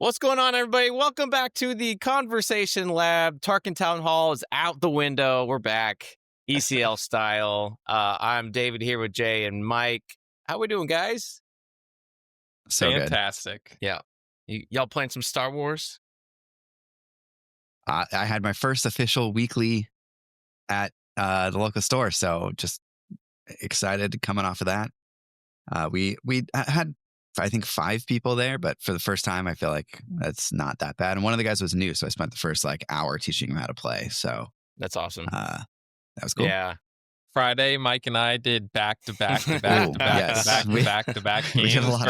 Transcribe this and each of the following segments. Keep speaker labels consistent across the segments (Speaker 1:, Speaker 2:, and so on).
Speaker 1: What's going on, everybody? Welcome back to the Conversation Lab. Tarkin Town Hall is out the window. We're back, ECL style. I'm David here with Jay and Mike. How we doing, guys?
Speaker 2: So
Speaker 3: fantastic.
Speaker 2: Good.
Speaker 1: Yeah. Y'all playing some Star Wars?
Speaker 2: I had my first official weekly at the local store, so just excited coming off of that. We had, I think, 5 people there, but for the first time, I feel like that's not that bad. And one of the guys was new, so I spent the first hour teaching him how to play. So
Speaker 1: that's awesome.
Speaker 2: That was cool.
Speaker 1: Yeah.
Speaker 3: Friday, Mike and I did back-to-back games for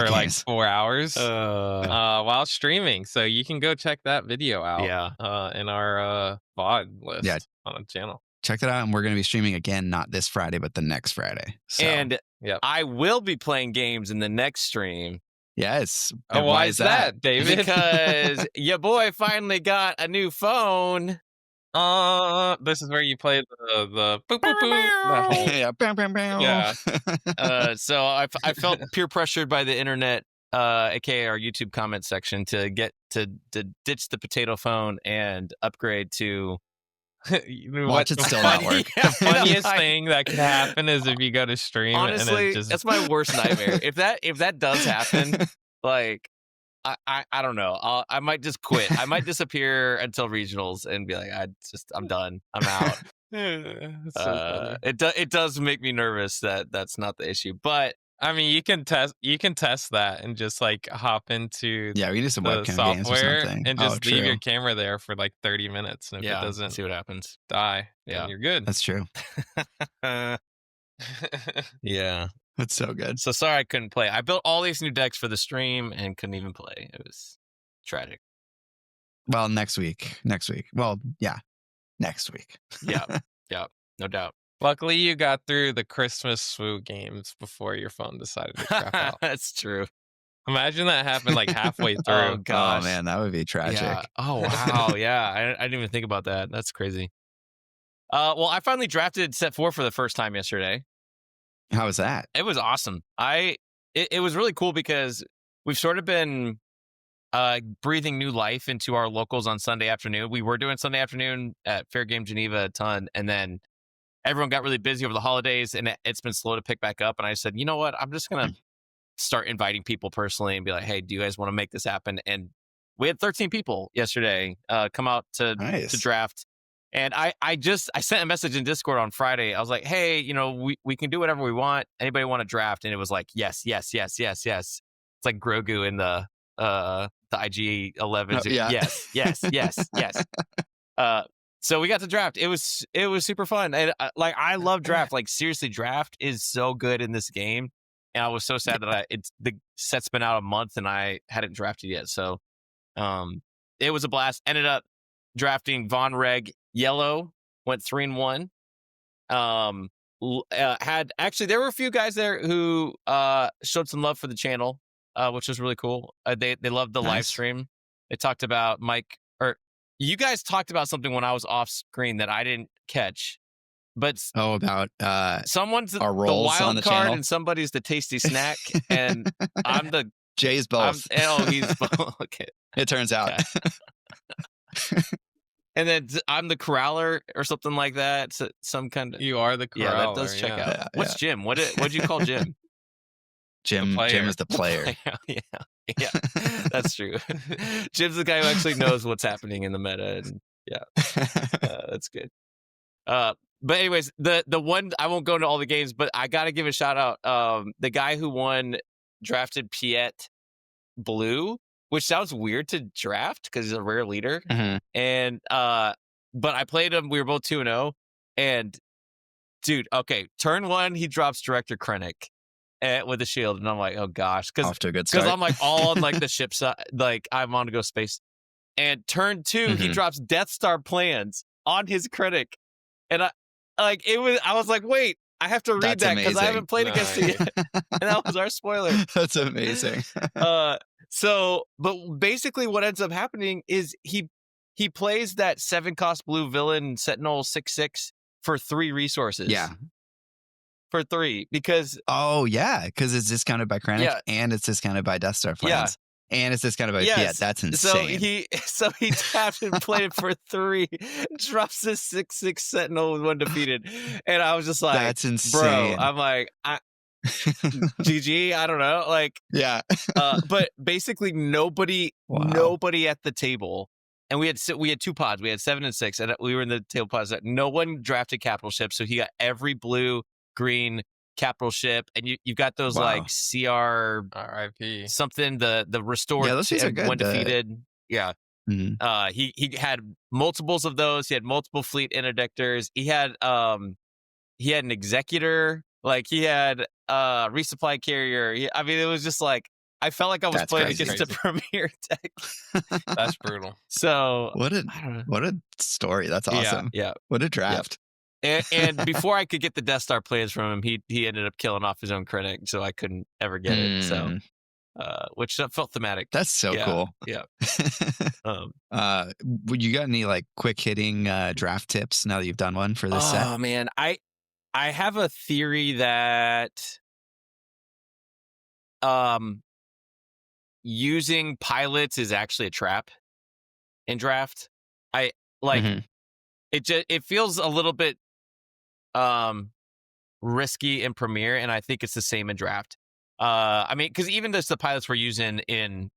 Speaker 3: like 4 hours while streaming. So you can go check that video out in our VOD list on the channel.
Speaker 2: Check that out, and we're going to be streaming again, not this Friday, but the next Friday. So.
Speaker 1: And I will be playing games in the next stream.
Speaker 2: Yes.
Speaker 3: Oh, why is that, David?
Speaker 1: Because your boy finally got a new phone.
Speaker 3: This is where you play the boop boop boop.
Speaker 1: Yeah. So I felt peer pressured by the internet, aka our YouTube comment section, to get to ditch the potato phone and upgrade to.
Speaker 2: Watch it still not work.
Speaker 3: The funniest thing that could happen is if you go to stream.
Speaker 1: Honestly,
Speaker 3: and it just...
Speaker 1: that's my worst nightmare. If that does happen, like I don't know. I might just quit. I might disappear until regionals and be like, I'm done. I'm out.
Speaker 3: So
Speaker 1: it does make me nervous that that's not the issue, but.
Speaker 3: I mean, you can test that and just hop into
Speaker 2: we do some webcam
Speaker 3: software
Speaker 2: games or something.
Speaker 3: and just leave your camera there for 30 minutes, and if it doesn't
Speaker 1: see what happens,
Speaker 3: die, then you're good.
Speaker 2: That's true.
Speaker 1: Yeah,
Speaker 2: that's so good.
Speaker 1: So sorry I couldn't play. I built all these new decks for the stream and couldn't even play. It was tragic.
Speaker 2: Well, next week. Well, yeah, next week.
Speaker 1: Yeah, no doubt.
Speaker 3: Luckily, you got through the Christmas SWU games before your phone decided to crap out.
Speaker 1: That's true.
Speaker 3: Imagine that happened halfway through.
Speaker 1: Oh, gosh.
Speaker 2: Oh, man, that would be tragic.
Speaker 1: Yeah. Oh, wow. Yeah, I didn't even think about that. That's crazy. Well, I finally drafted set 4 for the first time yesterday.
Speaker 2: How was that?
Speaker 1: It was awesome. It was really cool because we've sort of been breathing new life into our locals on Sunday afternoon. We were doing Sunday afternoon at Fair Game Geneva a ton, and then everyone got really busy over the holidays, and it's been slow to pick back up. And I said, you know what? I'm just going to start inviting people personally and be like, hey, do you guys want to make this happen? And we had 13 people yesterday come out to draft. And I sent a message in Discord on Friday. I was like, hey, we can do whatever we want. Anybody want to draft? And it was like, yes. It's like Grogu in the IG 11s. Yes. So we got to draft. It was super fun. And I love draft. Seriously, draft is so good in this game. And I was so sad that the set's been out a month and I hadn't drafted yet. So it was a blast. Ended up drafting Von Reg yellow, went 3-1. There were a few guys there who showed some love for the channel, which was really cool. They loved the live stream. They talked about you guys talked about something when I was off screen that I didn't catch, but
Speaker 2: about
Speaker 1: someone's
Speaker 2: our roles
Speaker 1: the wild
Speaker 2: on the
Speaker 1: card
Speaker 2: channel.
Speaker 1: And somebody's the tasty snack, and I'm the
Speaker 2: Jay's both.
Speaker 1: He's both. Okay,
Speaker 2: it turns out.
Speaker 1: Okay. And then I'm the corraller or something like that. So some kind of
Speaker 3: you are the corraller.
Speaker 1: Yeah, that does check out. Yeah, what's Jim? What'd you call Jim?
Speaker 2: Jim is the player.
Speaker 1: Yeah, that's true. Jim's the guy who actually knows what's happening in the meta, and that's good. But anyways, the one, I won't go into all the games, but I gotta give a shout out. The guy who won drafted Piet Blue, which sounds weird to draft because he's a rare leader.
Speaker 2: Mm-hmm.
Speaker 1: And but I played him. We were both 2-0, and dude, okay, turn 1, he drops Director Krennic with a shield, and I'm like, oh gosh,
Speaker 2: off to a good start.
Speaker 1: Because I'm all on the ship side, I'm on to go space. And turn 2, he drops Death Star plans on his Krennic, and I was like, wait, I have to read that because I haven't played against it yet. And that was our spoiler.
Speaker 2: That's amazing.
Speaker 1: So, but basically what ends up happening is he plays that 7-cost blue villain Sentinel 6/6 for 3 resources.
Speaker 2: Yeah.
Speaker 1: For 3, because
Speaker 2: because it's discounted by Krennic and it's discounted by Death Star plans. And it's this kind of
Speaker 1: yes.
Speaker 2: that's insane.
Speaker 1: So he tapped and played it for 3, drops this 6/6 Sentinel with 1 defeated, and I was just like,
Speaker 2: that's insane,
Speaker 1: bro. I'm like, GG. I don't know, like,
Speaker 2: yeah.
Speaker 1: but basically nobody at the table, and we had 2 pods. We had 7 and 6, and we were in the table pods. No one drafted capital ship, so he got every blue, green capital ship, and you got those like CR
Speaker 3: RIP
Speaker 1: something, the restored,
Speaker 2: those things are good,
Speaker 1: when defeated. Yeah.
Speaker 2: Mm-hmm.
Speaker 1: He had multiples of those. He had multiple fleet interdictors. He had an executor, like he had resupply carrier. I mean, it was just like, I felt like I was playing against a premier deck.
Speaker 3: That's brutal.
Speaker 1: So
Speaker 2: what a story. That's awesome.
Speaker 1: Yeah.
Speaker 2: What a draft.
Speaker 1: And before I could get the Death Star plans from him, he ended up killing off his own critic, so I couldn't ever get it. So, which felt thematic.
Speaker 2: That's so cool.
Speaker 1: Yeah.
Speaker 2: You got any like quick hitting draft tips now that you've done one for this set?
Speaker 1: Oh man, I have a theory that using pilots is actually a trap in draft. I like it feels a little bit risky in Premiere, and I think it's the same in draft. I mean, because even the pilots we're using in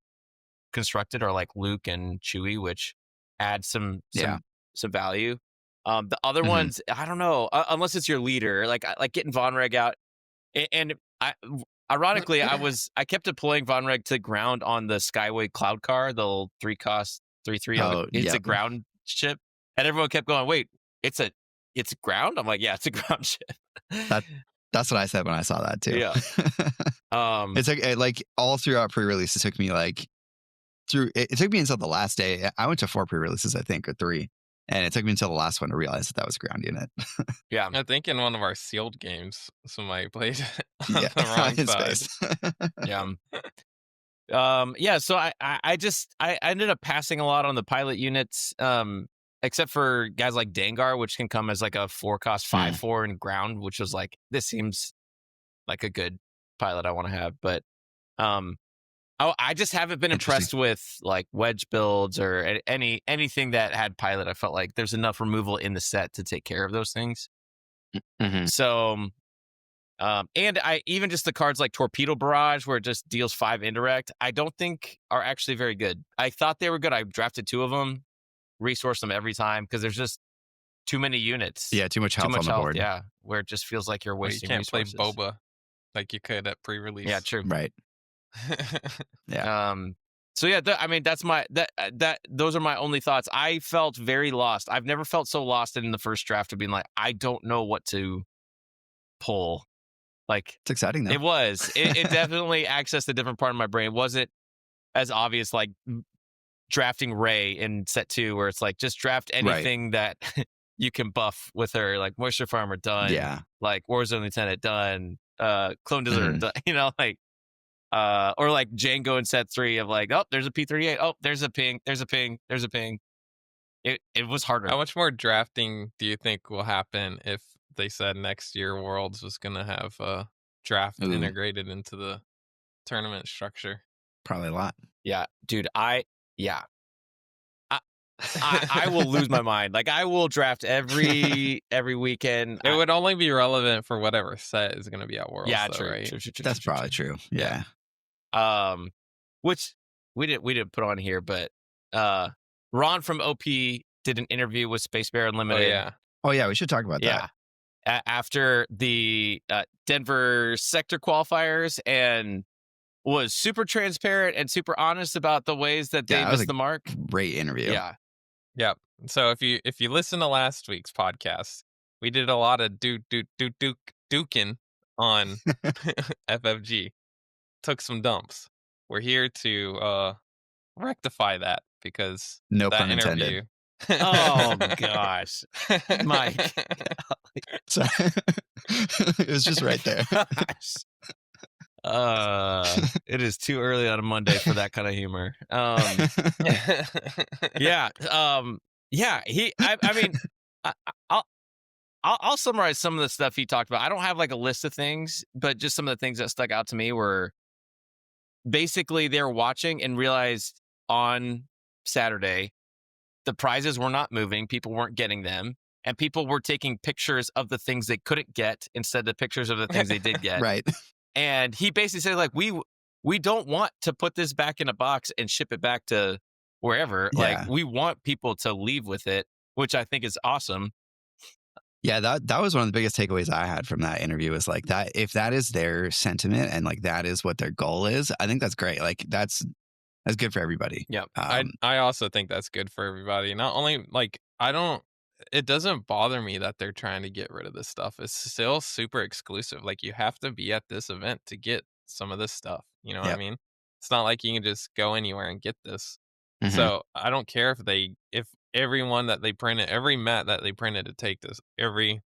Speaker 1: Constructed are like Luke and Chewie, which add some value. The other ones, I don't know, unless it's your leader, like getting Von Reg out. And ironically, I kept deploying Von Reg to ground on the Skyway Cloud Car, the little 3-cost 3/3. It's a ground ship, and everyone kept going, wait, it's ground? I'm like, yeah, it's a ground ship.
Speaker 2: That's what I said when I saw that too.
Speaker 1: Yeah.
Speaker 2: It's like all throughout pre-release, it took me until the last day. I went to 4 pre-releases, I think, or 3. And it took me until the last one to realize that was a ground unit.
Speaker 3: Yeah. I think in one of our sealed games, somebody played on the wrong side.
Speaker 1: Yeah. So I ended up passing a lot on the pilot units, except for guys like Dengar, which can come as like a 4-cost 5/4 in ground, which was like, this seems like a good pilot I want to have. But I just haven't been impressed with like wedge builds or anything that had pilot. I felt like there's enough removal in the set to take care of those things. So, and I even just the cards like Torpedo Barrage, where it just deals 5 indirect, I don't think are actually very good. I thought they were good. I drafted 2 of them, resourced them every time because there's just too many units.
Speaker 2: Yeah, too much health on the board.
Speaker 1: Yeah, where it just feels like you're wasting resources.
Speaker 3: You can't play Boba like you could at pre-release.
Speaker 1: Yeah, true.
Speaker 2: Right. Yeah.
Speaker 1: So yeah, I mean, that's those are my only thoughts. I felt very lost. I've never felt so lost in the first draft of being like, I don't know what to pull. Like,
Speaker 2: it's exciting though.
Speaker 1: It was. It definitely accessed a different part of my brain. It wasn't as obvious like drafting Rey in set 2, where it's like just draft anything that you can buff with her, like Moisture Farmer done.
Speaker 2: Yeah. Like
Speaker 1: Warzone Lieutenant done. Clone Deserter done. You know, like. Or like Jango in set 3 of like, oh, there's a P-38. Oh, there's a ping. There's a ping. There's a ping. It was harder.
Speaker 3: How much more drafting do you think will happen if they said next year Worlds was going to have a draft integrated into the tournament structure?
Speaker 2: Probably a lot.
Speaker 1: Yeah, dude. I will lose my mind. Like, I will draft every weekend.
Speaker 3: It would only be relevant for whatever set is going to be at Worlds.
Speaker 1: Yeah,
Speaker 3: though,
Speaker 1: true,
Speaker 3: right?
Speaker 1: true.
Speaker 2: That's probably true. Yeah.
Speaker 1: Which we didn't put on here, but Ron from OP did an interview with Space Bear Unlimited.
Speaker 2: Oh yeah, we should talk about that.
Speaker 1: After the Denver sector qualifiers, and was super transparent and super honest about the ways that they missed the mark.
Speaker 2: Great interview.
Speaker 3: Yep. So if you listen to last week's podcast, we did a lot of duking on FFG. Took some dumps. We're here to rectify that because
Speaker 2: no
Speaker 3: that
Speaker 2: pun
Speaker 3: interview.
Speaker 2: intended.
Speaker 1: Oh gosh, Mike.
Speaker 2: Sorry. It was just right there.
Speaker 1: It is too early on a Monday for that kind of humor. I mean, I'll summarize some of the stuff he talked about. I don't have like a list of things, but just some of the things that stuck out to me were basically they're watching and realized on Saturday the prizes were not moving, people weren't getting them, and people were taking pictures of the things they couldn't get instead of pictures of the things they did get.
Speaker 2: Right.
Speaker 1: And he basically said, like, we don't want to put this back in a box and ship it back to wherever. Like,
Speaker 2: Yeah.
Speaker 1: we want people to leave with it, which I think is awesome.
Speaker 2: Yeah, that was one of the biggest takeaways I had from that interview was like that if that is their sentiment and like that is what their goal is, I think that's great. Like that's good for everybody.
Speaker 1: Yep.
Speaker 3: I also think that's good for everybody. Not only like it doesn't bother me that they're trying to get rid of this stuff. It's still super exclusive. Like you have to be at this event to get some of this stuff. You know what I
Speaker 2: Yep.
Speaker 3: mean? It's not like you can just go anywhere and get this.
Speaker 2: Mhm.
Speaker 3: So I don't care if everyone that they printed, every mat that they printed to take this, every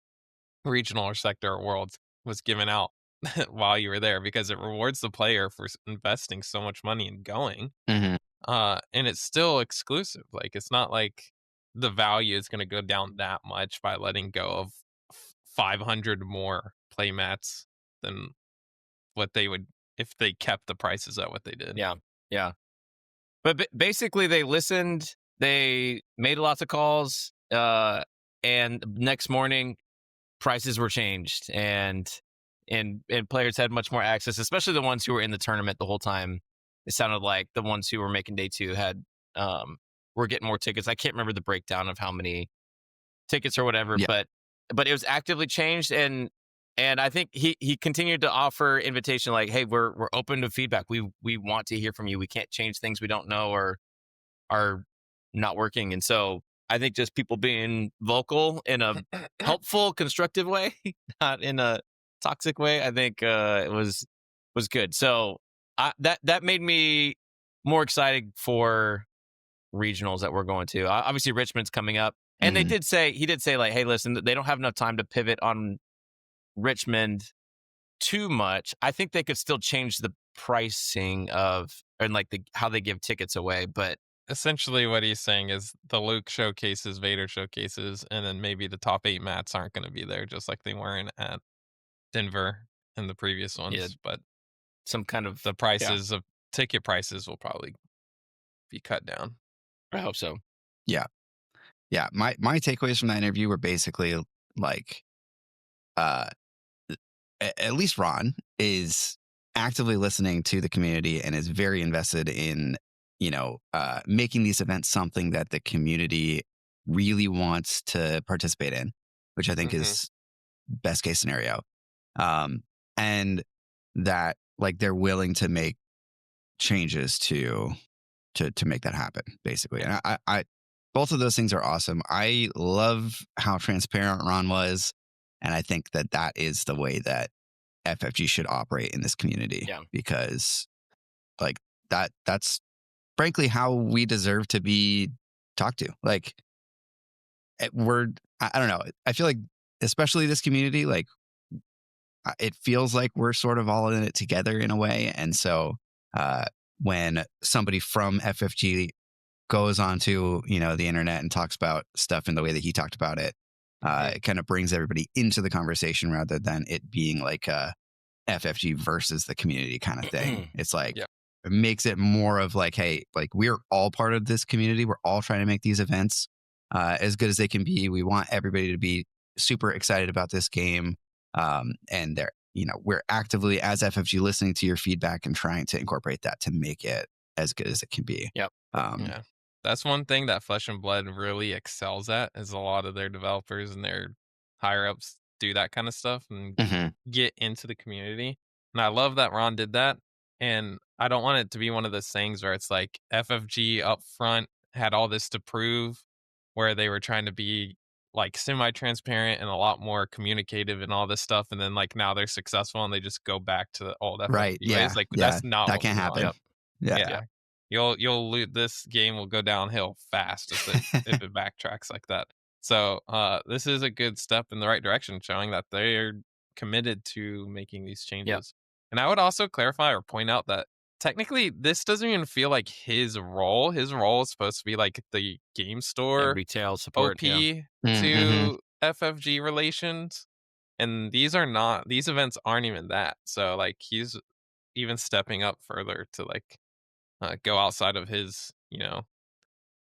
Speaker 3: regional or sector or worlds was given out while you were there because it rewards the player for investing so much money and going.
Speaker 2: Mhm.
Speaker 3: And it's still exclusive. Like it's not like the value is going to go down that much by letting go of 500 more play mats than what they would if they kept the prices at what they did.
Speaker 1: Yeah. Yeah. But basically, they listened, they made lots of calls, and next morning, prices were changed, and players had much more access, especially the ones who were in the tournament the whole time. It sounded like the ones who were making day two had were getting more tickets. I can't remember the breakdown of how many tickets or whatever,
Speaker 2: Yeah.
Speaker 1: but it was actively changed, and I think he continued to offer invitation like, hey, we're open to feedback. We want to hear from you. We can't change things we don't know or are not working, and so I think just people being vocal in a helpful, constructive way, not in a toxic way. I think it was good. So that made me more excited for regionals that we're going to. Obviously, Richmond's coming up, and
Speaker 2: Mhm.
Speaker 1: he did say like, hey, listen, they don't have enough time to pivot on Richmond too much. I think they could still change the pricing of and like how they give tickets away, but
Speaker 3: Essentially, what he's saying is the Luke showcases, Vader showcases, and then maybe the top 8 mats aren't going to be there, just like they weren't at Denver and the previous
Speaker 1: yeah,
Speaker 3: ones. But
Speaker 1: some kind of
Speaker 3: the prices of ticket prices will probably be cut down.
Speaker 1: I hope so.
Speaker 2: Yeah. Yeah. My takeaways from that interview were basically like uh at least Ron is actively listening to the community and is very invested in, making these events something that the community really wants to participate in, which I think
Speaker 3: Mhm.
Speaker 2: is best case scenario. And that like they're willing to make changes to make that happen, basically. And I both of those things are awesome. I love how transparent Ron was, and I think that that is the way that FFG should operate in this community.
Speaker 1: Yeah.
Speaker 2: Because like that's frankly how we deserve to be talked to. Like I don't know. I feel like especially this community, like it feels like we're sort of all in it together in a way. And so when somebody from FFG goes onto the internet and talks about stuff in the way that he talked about it, it kind of brings everybody into the conversation rather than it being like a FFG versus the community kind of thing. It's like
Speaker 3: Yeah.
Speaker 2: it makes it more of like, hey, like we're all part of this community. We're all trying to make these events as good as they can be. We want everybody to be super excited about this game, and we're actively as FFG listening to your feedback and trying to incorporate that to make it as good as it can be.
Speaker 1: Yep.
Speaker 3: Yeah. That's one thing that Flesh and Blood really excels at is a lot of their developers and their higher ups do that kind of stuff and
Speaker 2: Mhm.
Speaker 3: get into the community. And I love that Ron did that. And I don't want it to be one of those things where it's like FFG up front had all this to prove where they were trying to be like semi-transparent and a lot more communicative and all this stuff. And then like now they're successful and they just go back to the old
Speaker 2: Right.
Speaker 3: FFG
Speaker 2: Yeah.
Speaker 3: ways. Like
Speaker 2: Yeah.
Speaker 3: that's not
Speaker 2: That
Speaker 3: what
Speaker 2: can't
Speaker 3: we want.
Speaker 2: happen. Yeah.
Speaker 3: Yeah. You'll lose this game will go downhill fast if it backtracks like that. So this is a good step in the right direction, showing that they're committed to making these changes. And I would also clarify or point out that technically this doesn't even feel like his role. His role is supposed to be like the game
Speaker 1: Yeah,
Speaker 3: store
Speaker 1: retail support. Yeah.
Speaker 3: OP
Speaker 2: Mhm.
Speaker 3: to FFG relations. And these events aren't even that. So like even stepping up further to like go outside of his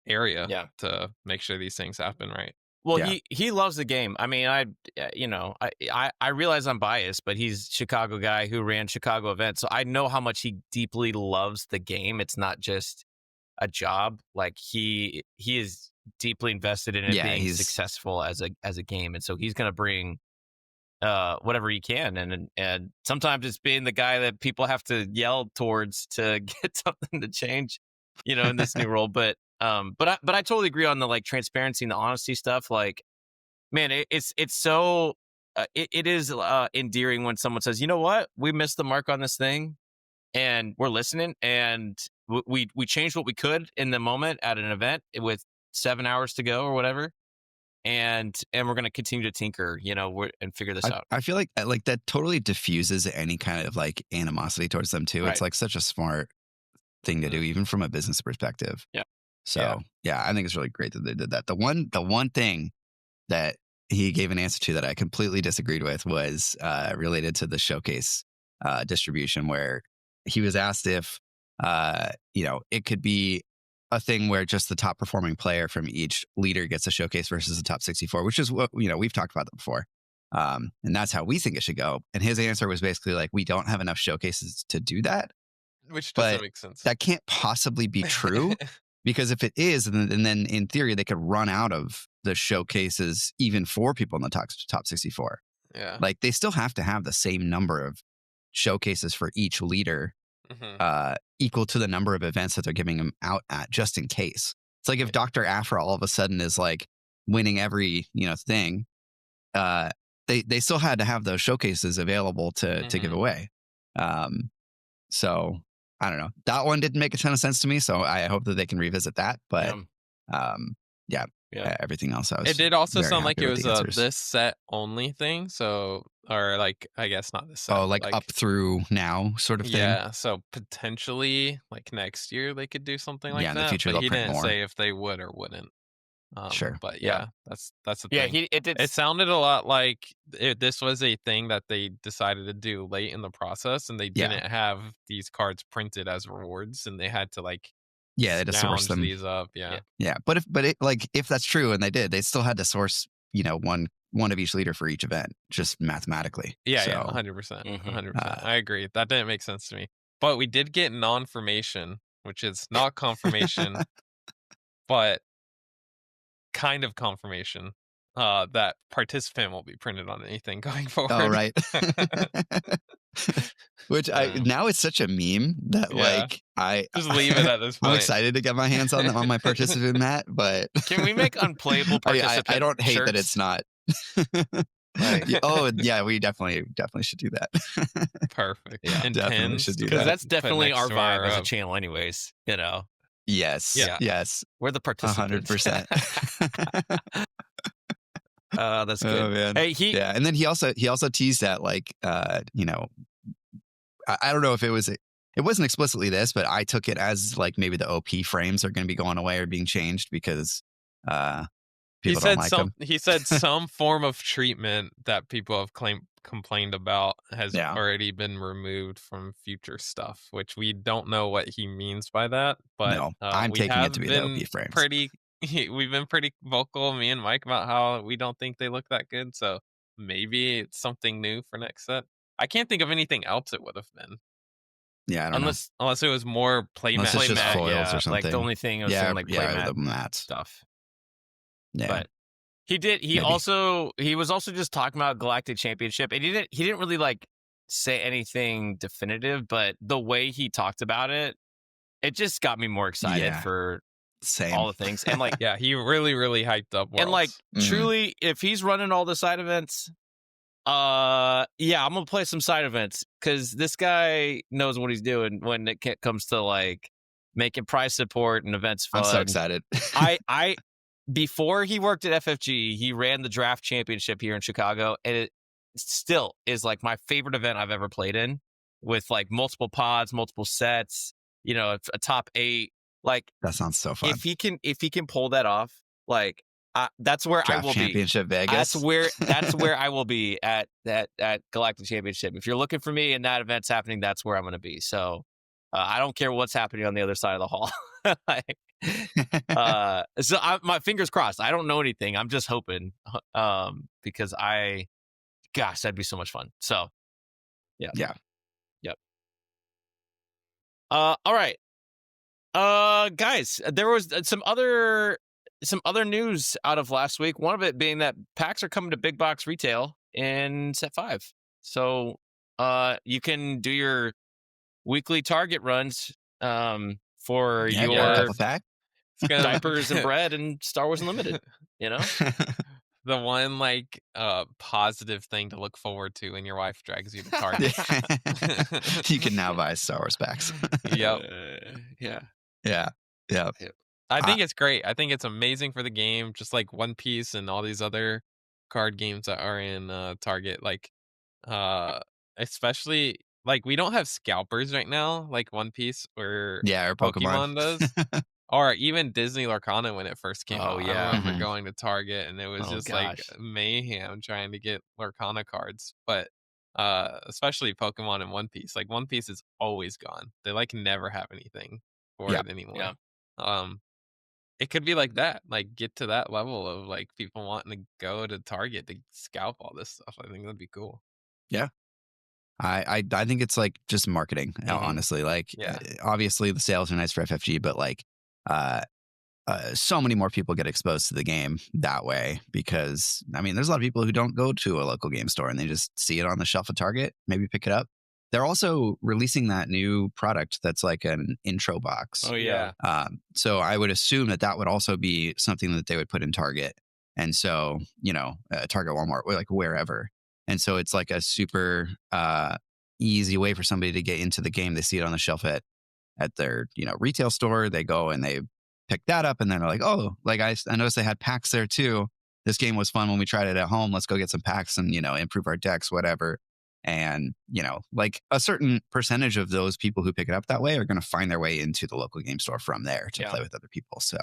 Speaker 3: area
Speaker 1: Yeah.
Speaker 3: to make sure these things happen, right?
Speaker 1: Well,
Speaker 2: Yeah.
Speaker 1: he loves the game. I mean, I realize I'm biased, but he's a Chicago guy who ran Chicago events, so I know how much he deeply loves the game. It's not just a job. Like he is deeply invested in it
Speaker 2: Yeah,
Speaker 1: being
Speaker 2: he's-
Speaker 1: successful as a game, and so he's going to bring whatever he can, and sometimes it's being the guy that people have to yell towards to get something to change, in this new role. But I totally agree on the like transparency and the honesty stuff. Like, man, it's so it is endearing when someone says, you know what, we missed the mark on this thing, and we're listening, and we changed what we could in the moment at an event with 7 hours to go or whatever. And we're going to continue to tinker, and figure this out.
Speaker 2: I feel like that totally diffuses any kind of like animosity towards them too.
Speaker 1: Right.
Speaker 2: It's like such a smart thing to do, even from a business perspective.
Speaker 1: Yeah.
Speaker 2: So yeah, I think it's really great that they did that. The one thing that he gave an answer to that I completely disagreed with was related to the showcase distribution, where he was asked if it could be a thing where just the top performing player from each leader gets a showcase versus the top 64, which is what we've talked about that before, and that's how we think it should go. And his answer was basically like, we don't have enough showcases to do that,
Speaker 3: Which doesn't
Speaker 2: but
Speaker 3: make sense.
Speaker 2: that can't possibly be true. Because if it is, then in theory, they could run out of the showcases even for people in the top 64.
Speaker 3: Yeah.
Speaker 2: Like, they still have to have the same number of showcases for each leader, equal to the number of events that they're giving them out at, just in case. It's like if Dr. Afra all of a sudden is like winning every thing, they still had to have those showcases available to give away. So I don't know. That one didn't make a ton of sense to me, so I hope that they can revisit that. But everything else, I was.
Speaker 3: It did also
Speaker 2: very
Speaker 3: sound like
Speaker 2: happy
Speaker 3: it
Speaker 2: with
Speaker 3: was
Speaker 2: the
Speaker 3: a
Speaker 2: answers.
Speaker 3: this set only thing. So, or like, I guess not this set.
Speaker 2: Oh, like up through now sort of thing.
Speaker 3: Yeah. So potentially, like next year, they could do something like
Speaker 2: Yeah, in
Speaker 3: that.
Speaker 2: the future
Speaker 3: but
Speaker 2: they'll
Speaker 3: he
Speaker 2: print
Speaker 3: didn't
Speaker 2: more.
Speaker 3: say if they would or wouldn't.
Speaker 2: Sure.
Speaker 3: But
Speaker 1: Yeah.
Speaker 3: that's the
Speaker 1: Yeah,
Speaker 3: thing.
Speaker 1: it did.
Speaker 3: It sounded a lot like this was a thing that they decided to do late in the process, and they didn't have these cards printed as rewards, and they had to like
Speaker 2: they had to source
Speaker 3: scrounge
Speaker 2: them.
Speaker 3: these up. Yeah.
Speaker 2: But if that's true, and they still had to source one of each leader for each event, just mathematically.
Speaker 3: Yeah,
Speaker 2: so,
Speaker 3: 100%.
Speaker 1: Mhm.
Speaker 3: 100%. I agree. That didn't make sense to me. But we did get non-formation, which is not confirmation, but kind of confirmation that participant won't be printed on anything going forward.
Speaker 2: Oh, right. Which now it's such a meme that like I
Speaker 3: just leave it at this point.
Speaker 2: I'm excited to get my hands on my participant mat, but
Speaker 1: Can we make unplayable participant
Speaker 2: I don't hate
Speaker 1: shirts?
Speaker 2: that it's not. We definitely should do that.
Speaker 3: Perfect.
Speaker 2: Yeah,
Speaker 3: And
Speaker 2: definitely
Speaker 3: pins,
Speaker 2: should do
Speaker 1: Because
Speaker 2: that.
Speaker 1: that's definitely
Speaker 3: next
Speaker 1: our
Speaker 3: to
Speaker 1: vibe
Speaker 3: our,
Speaker 1: as a channel, anyways.
Speaker 2: Yes.
Speaker 1: Yeah.
Speaker 2: Yes.
Speaker 1: We're the participants.
Speaker 2: 100%.
Speaker 1: That's good.
Speaker 2: Oh man.
Speaker 1: Hey,
Speaker 2: and then he also teased that like I don't know if it wasn't explicitly this, but I took it as like maybe the OP frames are going to be going away or being changed because people don't like them.
Speaker 3: He said some form of treatment that people have complained about has already been removed from future stuff, which we don't know what he means by that. But
Speaker 2: no, I'm taking it to be the OP frames.
Speaker 3: We've been pretty vocal, me and Mike, about how we don't think they look that good. So maybe it's something new for next set. I can't think of anything else it would have been.
Speaker 2: Yeah, I don't know.
Speaker 3: Unless it was more playmat.
Speaker 2: It's just foils or something.
Speaker 1: Like the only thing I was saying, like playmat
Speaker 2: the mats
Speaker 1: stuff.
Speaker 2: Yeah,
Speaker 1: but he was also just talking about Galactic Championship, and he didn't really like say anything definitive, but the way he talked about it just got me more excited for all the things. And like,
Speaker 3: he really, really hyped up Worlds.
Speaker 1: And like, truly, if he's running all the side events, I'm gonna play some side events because this guy knows what he's doing when it comes to like making prize support and events fun.
Speaker 2: I'm so excited.
Speaker 1: I before he worked at FFG, he ran the draft championship here in Chicago, and it still is like my favorite event I've ever played in, with like multiple pods, multiple sets, a top 8. Like,
Speaker 2: that sounds so fun.
Speaker 1: If he can pull that off, like, That's where I
Speaker 2: Draft
Speaker 1: will be.
Speaker 2: Championship Vegas.
Speaker 1: That's where I will be at Galactic Championship. If you're looking for me and that event's happening, that's where I'm going to be. So I don't care what's happening on the other side of the hall. So my fingers crossed. I don't know anything. I'm just hoping because gosh, that'd be so much fun. So yeah.
Speaker 2: Yeah.
Speaker 1: Yep. All right. Guys, there was some other news out of last week. One of it being that packs are coming to big box retail in Set 5. So you can do your weekly Target runs for
Speaker 2: Yeah,
Speaker 1: your
Speaker 2: couple pack.
Speaker 1: diapers and bread and Star Wars Unlimited, you know?
Speaker 3: The one like positive thing to look forward to when your wife drags you to Target.
Speaker 2: You can now buy Star Wars packs.
Speaker 3: Yep.
Speaker 1: Yeah.
Speaker 2: Yeah. Yeah.
Speaker 3: I think it's great. I think it's amazing for the game, just like One Piece and all these other card games that are in Target. Like, especially like we don't have scalpers right now, like One Piece or
Speaker 2: Yeah, or Pokemon
Speaker 3: does, or even Disney Lorcana when it first came out.
Speaker 1: yeah.
Speaker 3: I remember
Speaker 2: Mhm.
Speaker 3: going to Target and it was just like mayhem trying to get Lorcana cards. But especially Pokemon and One Piece, like One Piece is always gone. They like never have anything for
Speaker 2: Yeah.
Speaker 3: it anymore.
Speaker 1: Yeah.
Speaker 3: It could be like that, like get to that level of like people wanting to go to Target to scalp all this stuff. I think that'd be cool.
Speaker 2: I think it's like just marketing, honestly. Like,
Speaker 3: Yeah.
Speaker 2: obviously the sales are nice for FFG, but like, so many more people get exposed to the game that way because I mean, there's a lot of people who don't go to a local game store and they just see it on the shelf at Target, maybe pick it up. They're also releasing that new product that's like an intro box.
Speaker 1: Oh yeah.
Speaker 2: So I would assume that would also be something that they would put in Target, and so Target, Walmart, or like wherever. And so it's like a super easy way for somebody to get into the game. They see it on the shelf at their retail store. They go and they pick that up, and then they're like, oh, like I noticed they had packs there too. This game was fun when we tried it at home. Let's go get some packs and improve our decks, whatever. And like a certain percentage of those people who pick it up that way are going to find their way into the local game store from there to play with other people. So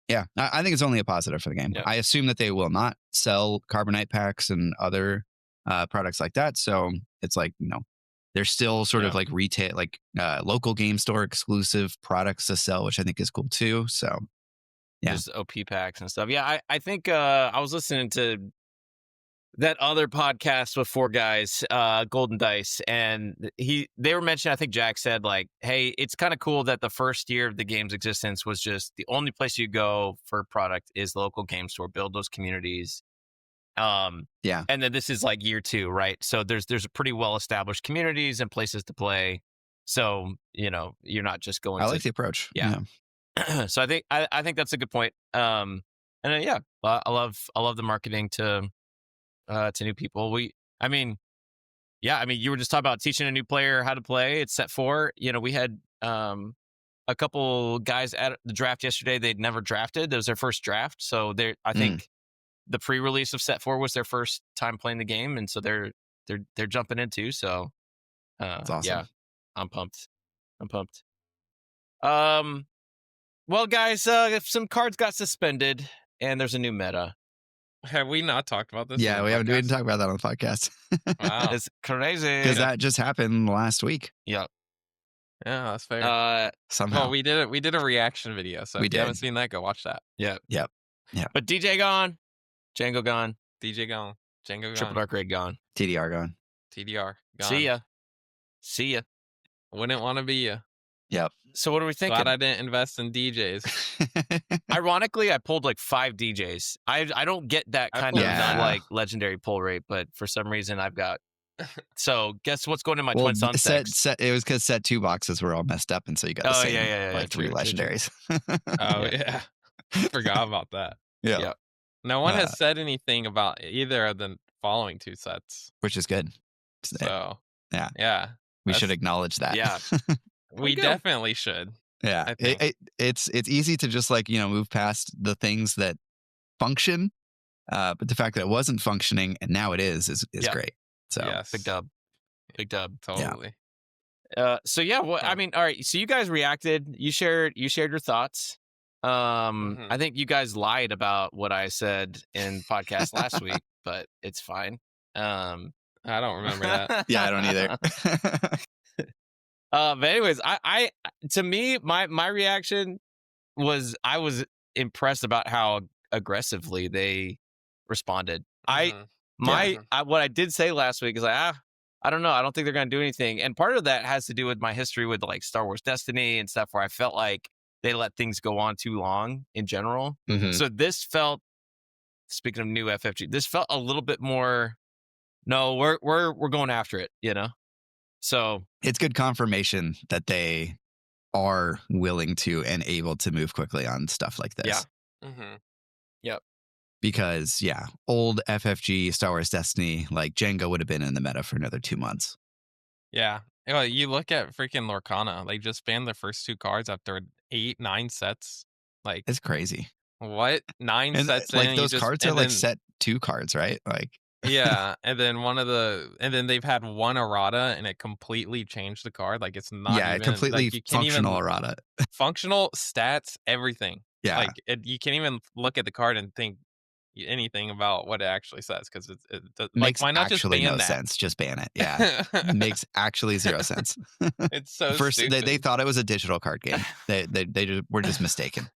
Speaker 2: yeah, I think it's only a positive for the game.
Speaker 1: Yeah.
Speaker 2: I assume that they will not sell Carbonite packs and other products like that. So it's like, there's still sort of like retail, like local game store exclusive products to sell, which I think is cool too. So yeah,
Speaker 1: there's OP packs and stuff. Yeah, I think I was listening to that other podcast with four guys, Golden Dice, and they were mentioning, I think Jack said, like, hey, it's kind of cool that the first year of the game's existence was just the only place you go for product is the local game store, build those communities.
Speaker 2: Yeah.
Speaker 1: And then this is like year 2, right? So there's a pretty well established communities and places to play. So, you're not just going
Speaker 2: I like the approach.
Speaker 1: Yeah. So I think that's a good point. And yeah, I love the marketing to new people. I mean, you were just talking about teaching a new player how to play. It's Set 4. We had a couple guys at the draft yesterday. They'd never drafted. It was their first draft. So I think the pre-release of Set 4 was their first time playing the game, and so they're jumping into. So
Speaker 2: that's awesome.
Speaker 1: Yeah, I'm pumped. Well, guys, if some cards got suspended and there's a new meta.
Speaker 3: Have we not talked about this?
Speaker 2: Yeah, we didn't talk about that on the podcast.
Speaker 3: Wow.
Speaker 1: It's crazy.
Speaker 2: Because that just happened last week.
Speaker 1: Yep.
Speaker 3: Yeah, that's fair.
Speaker 2: Somehow.
Speaker 3: Well, we did a reaction video, so if you haven't seen that, go watch that.
Speaker 1: Yeah.
Speaker 2: Yep.
Speaker 1: But DJ gone, Jango gone,
Speaker 3: DJ gone, Jango gone,
Speaker 1: Triple Dark Raid gone,
Speaker 2: TDR gone.
Speaker 3: TDR gone.
Speaker 1: See ya.
Speaker 3: Wouldn't want to be you.
Speaker 2: Yep.
Speaker 1: So what are we thinking?
Speaker 3: Glad I didn't invest in DJs.
Speaker 1: Ironically, I pulled like 5 DJs. I don't get that kind of like legendary pull rate, but for some reason I've got. So guess what's going in my Twin Sunsets?
Speaker 2: It was because Set 2 boxes were all messed up, and so you got the same 3 legendaries.
Speaker 3: Oh yeah, forgot about that.
Speaker 2: Yeah.
Speaker 3: No one has said anything about either of the following 2 sets,
Speaker 2: which is good.
Speaker 3: So
Speaker 2: yeah, we should acknowledge that.
Speaker 1: Yeah,
Speaker 3: we definitely should.
Speaker 2: Yeah, it's easy to just like move past the things that function, but the fact that it wasn't functioning and now it is great. So
Speaker 3: yes.
Speaker 1: big dub,
Speaker 3: Totally.
Speaker 1: So yeah, well, I mean, all right. So you guys reacted. You shared your thoughts. I think you guys lied about what I said in podcast last week, but it's fine.
Speaker 3: I don't remember that.
Speaker 2: Yeah, I don't either.
Speaker 1: But anyways, I to me, my reaction was I was impressed about how aggressively they responded. What I did say last week is like, I don't know. I don't think they're going to do anything. And part of that has to do with my history with like Star Wars Destiny and stuff where I felt like they let things go on too long in general.
Speaker 2: Mhm.
Speaker 1: So this felt, speaking of new FFG, this felt a little bit more, no, we're going after it, you know? So
Speaker 2: It's good confirmation that they are willing to and able to move quickly on stuff like this.
Speaker 1: Yeah.
Speaker 3: Yep.
Speaker 2: Because, yeah, old FFG, Star Wars Destiny, like Jango would have been in the meta for another 2 months.
Speaker 3: Yeah. Well, you look at freaking Lorcana. They just banned the first 2 cards after 8-9 sets. Like,
Speaker 2: It's crazy.
Speaker 3: what? 9
Speaker 2: And
Speaker 3: sets
Speaker 2: like
Speaker 3: in,
Speaker 2: those cards are
Speaker 3: and
Speaker 2: like
Speaker 3: then,
Speaker 2: set 2 cards, right? Like,
Speaker 3: yeah, and then and then they've had one errata, and it completely changed the card. Like, it's not
Speaker 2: yeah,
Speaker 3: even
Speaker 2: completely
Speaker 3: like you can't
Speaker 2: functional
Speaker 3: even
Speaker 2: errata.
Speaker 3: functional stats, everything.
Speaker 2: Yeah.
Speaker 3: Like you can't even look at the card and think anything about what it actually says because it like
Speaker 2: Makes
Speaker 3: why not just
Speaker 2: actually
Speaker 3: ban
Speaker 2: no
Speaker 3: that?
Speaker 2: sense. Just ban it. Yeah. Makes actually 0 sense.
Speaker 3: It's so
Speaker 2: First,
Speaker 3: stupid.
Speaker 2: they thought it was a digital card game. They were just mistaken.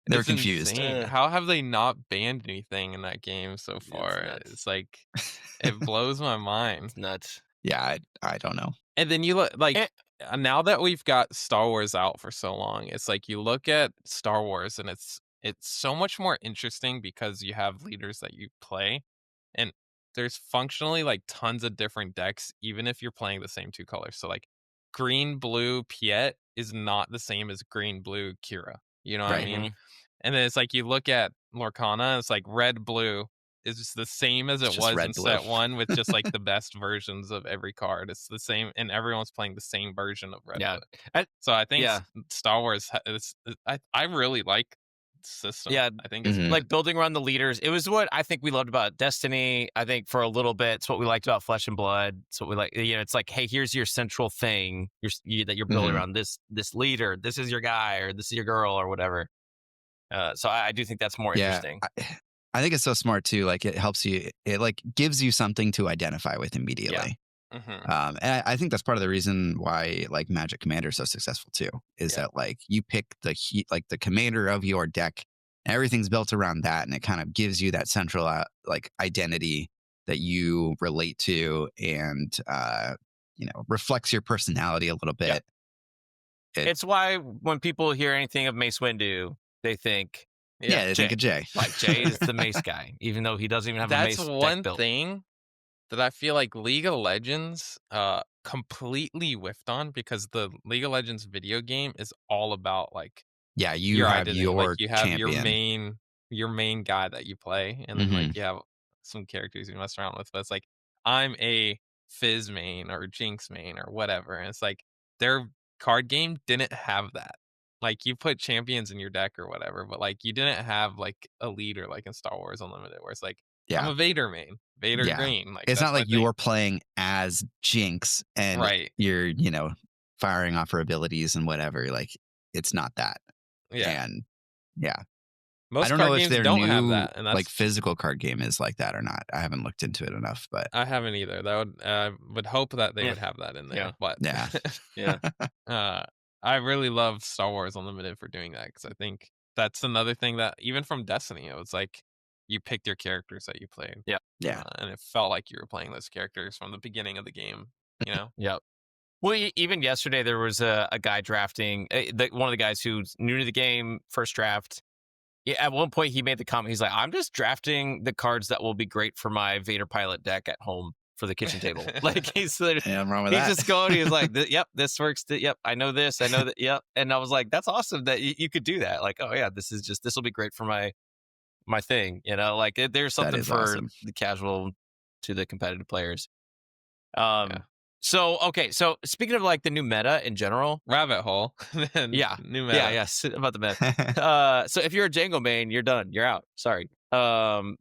Speaker 2: They were
Speaker 3: It's
Speaker 2: confused.
Speaker 3: insane. How have they not banned anything in that game so far?
Speaker 1: nuts.
Speaker 3: It's like it blows my mind.
Speaker 1: It's nuts.
Speaker 2: Yeah, I don't know.
Speaker 3: And then you look like now that we've got Star Wars out for so long, it's like you look at Star Wars and it's so much more interesting because you have leaders that you play, and there's functionally like tons of different decks, even if you're playing the same 2 colors. So like green blue Piet is not the same as green blue Kira. You know what I
Speaker 2: Right.
Speaker 3: mean? And then it's like you look at Lorcana, it's like red blue is just the same as
Speaker 2: It's
Speaker 3: it
Speaker 2: just
Speaker 3: was
Speaker 2: red
Speaker 3: in
Speaker 2: blue.
Speaker 3: set 1 with just like the best versions of every card. It's the same, and everyone's playing the same version of red blue. So I think Star Wars, I really like the system.
Speaker 1: Yeah,
Speaker 3: I think it's good.
Speaker 1: like building around the leaders. It was what I think we loved about Destiny. I think for a little bit, it's what we liked about Flesh and Blood. It's what we like. You know, it's like, hey, here's your central thing that you're building around this leader. This is your guy, or this is your girl, or whatever. So I do think that's more interesting.
Speaker 2: I think it's so smart too. Like it helps you. It like gives you something to identify with immediately. And I think that's part of the reason why like Magic Commander is so successful too. Is that like you pick the commander of your deck, and everything's built around that, and it kind of gives you that central like identity that you relate to, and reflects your personality a little bit.
Speaker 1: It's why when people hear anything of Mace Windu, they think,
Speaker 2: they think of Jay.
Speaker 1: Like Jay is the Mace guy, even though he doesn't even have a Mace deck built.
Speaker 3: That's one thing that I feel like League of Legends completely whiffed on, because the League of Legends video game is all about like
Speaker 2: you
Speaker 3: your
Speaker 2: have
Speaker 3: identity.
Speaker 2: your
Speaker 3: Like you have
Speaker 2: champion.
Speaker 3: your main guy that you play, and then like you have some characters you mess around with. But it's like I'm a Fizz main or Jinx main or whatever, and it's like their card game didn't have that. Like you put champions in your deck or whatever, but like you didn't have like a leader like in Star Wars Unlimited, where it's like I'm a Vader main, Vader green. Like
Speaker 2: it's not like you're playing as Jinx and you're firing off her abilities and whatever. Like it's not that. And
Speaker 3: most
Speaker 2: I don't
Speaker 3: card
Speaker 2: know if
Speaker 3: games
Speaker 2: their
Speaker 3: don't
Speaker 2: new
Speaker 3: have that, and that's
Speaker 2: like physical card game is like that or not. I haven't looked into it enough, but
Speaker 3: I haven't either. That would hope that they would have that in there. But I really love Star Wars Unlimited for doing that, because I think that's another thing that even from Destiny, it was like you picked your characters that you played. And it felt like you were playing those characters from the beginning of the game. You know.
Speaker 1: Well, even yesterday there was a guy drafting, one of the guys who's new to the game, first draft. At one point he made the comment, he's like, I'm just drafting the cards that will be great for my Vader pilot deck at home for the kitchen table. Like he's
Speaker 2: I'm wrong with that.
Speaker 1: just going, he's like, yep, this works. Yep, I know this, I know that. Yep. And I was like, that's awesome that you could do that. Like, oh yeah, this will be great for my thing. Like there's something for the casual to the competitive players. So, okay. So speaking of like the new meta in general,
Speaker 3: rabbit hole.
Speaker 1: New meta. Yes, about the meta. So if you're a Jango main, you're done. You're out. Sorry. But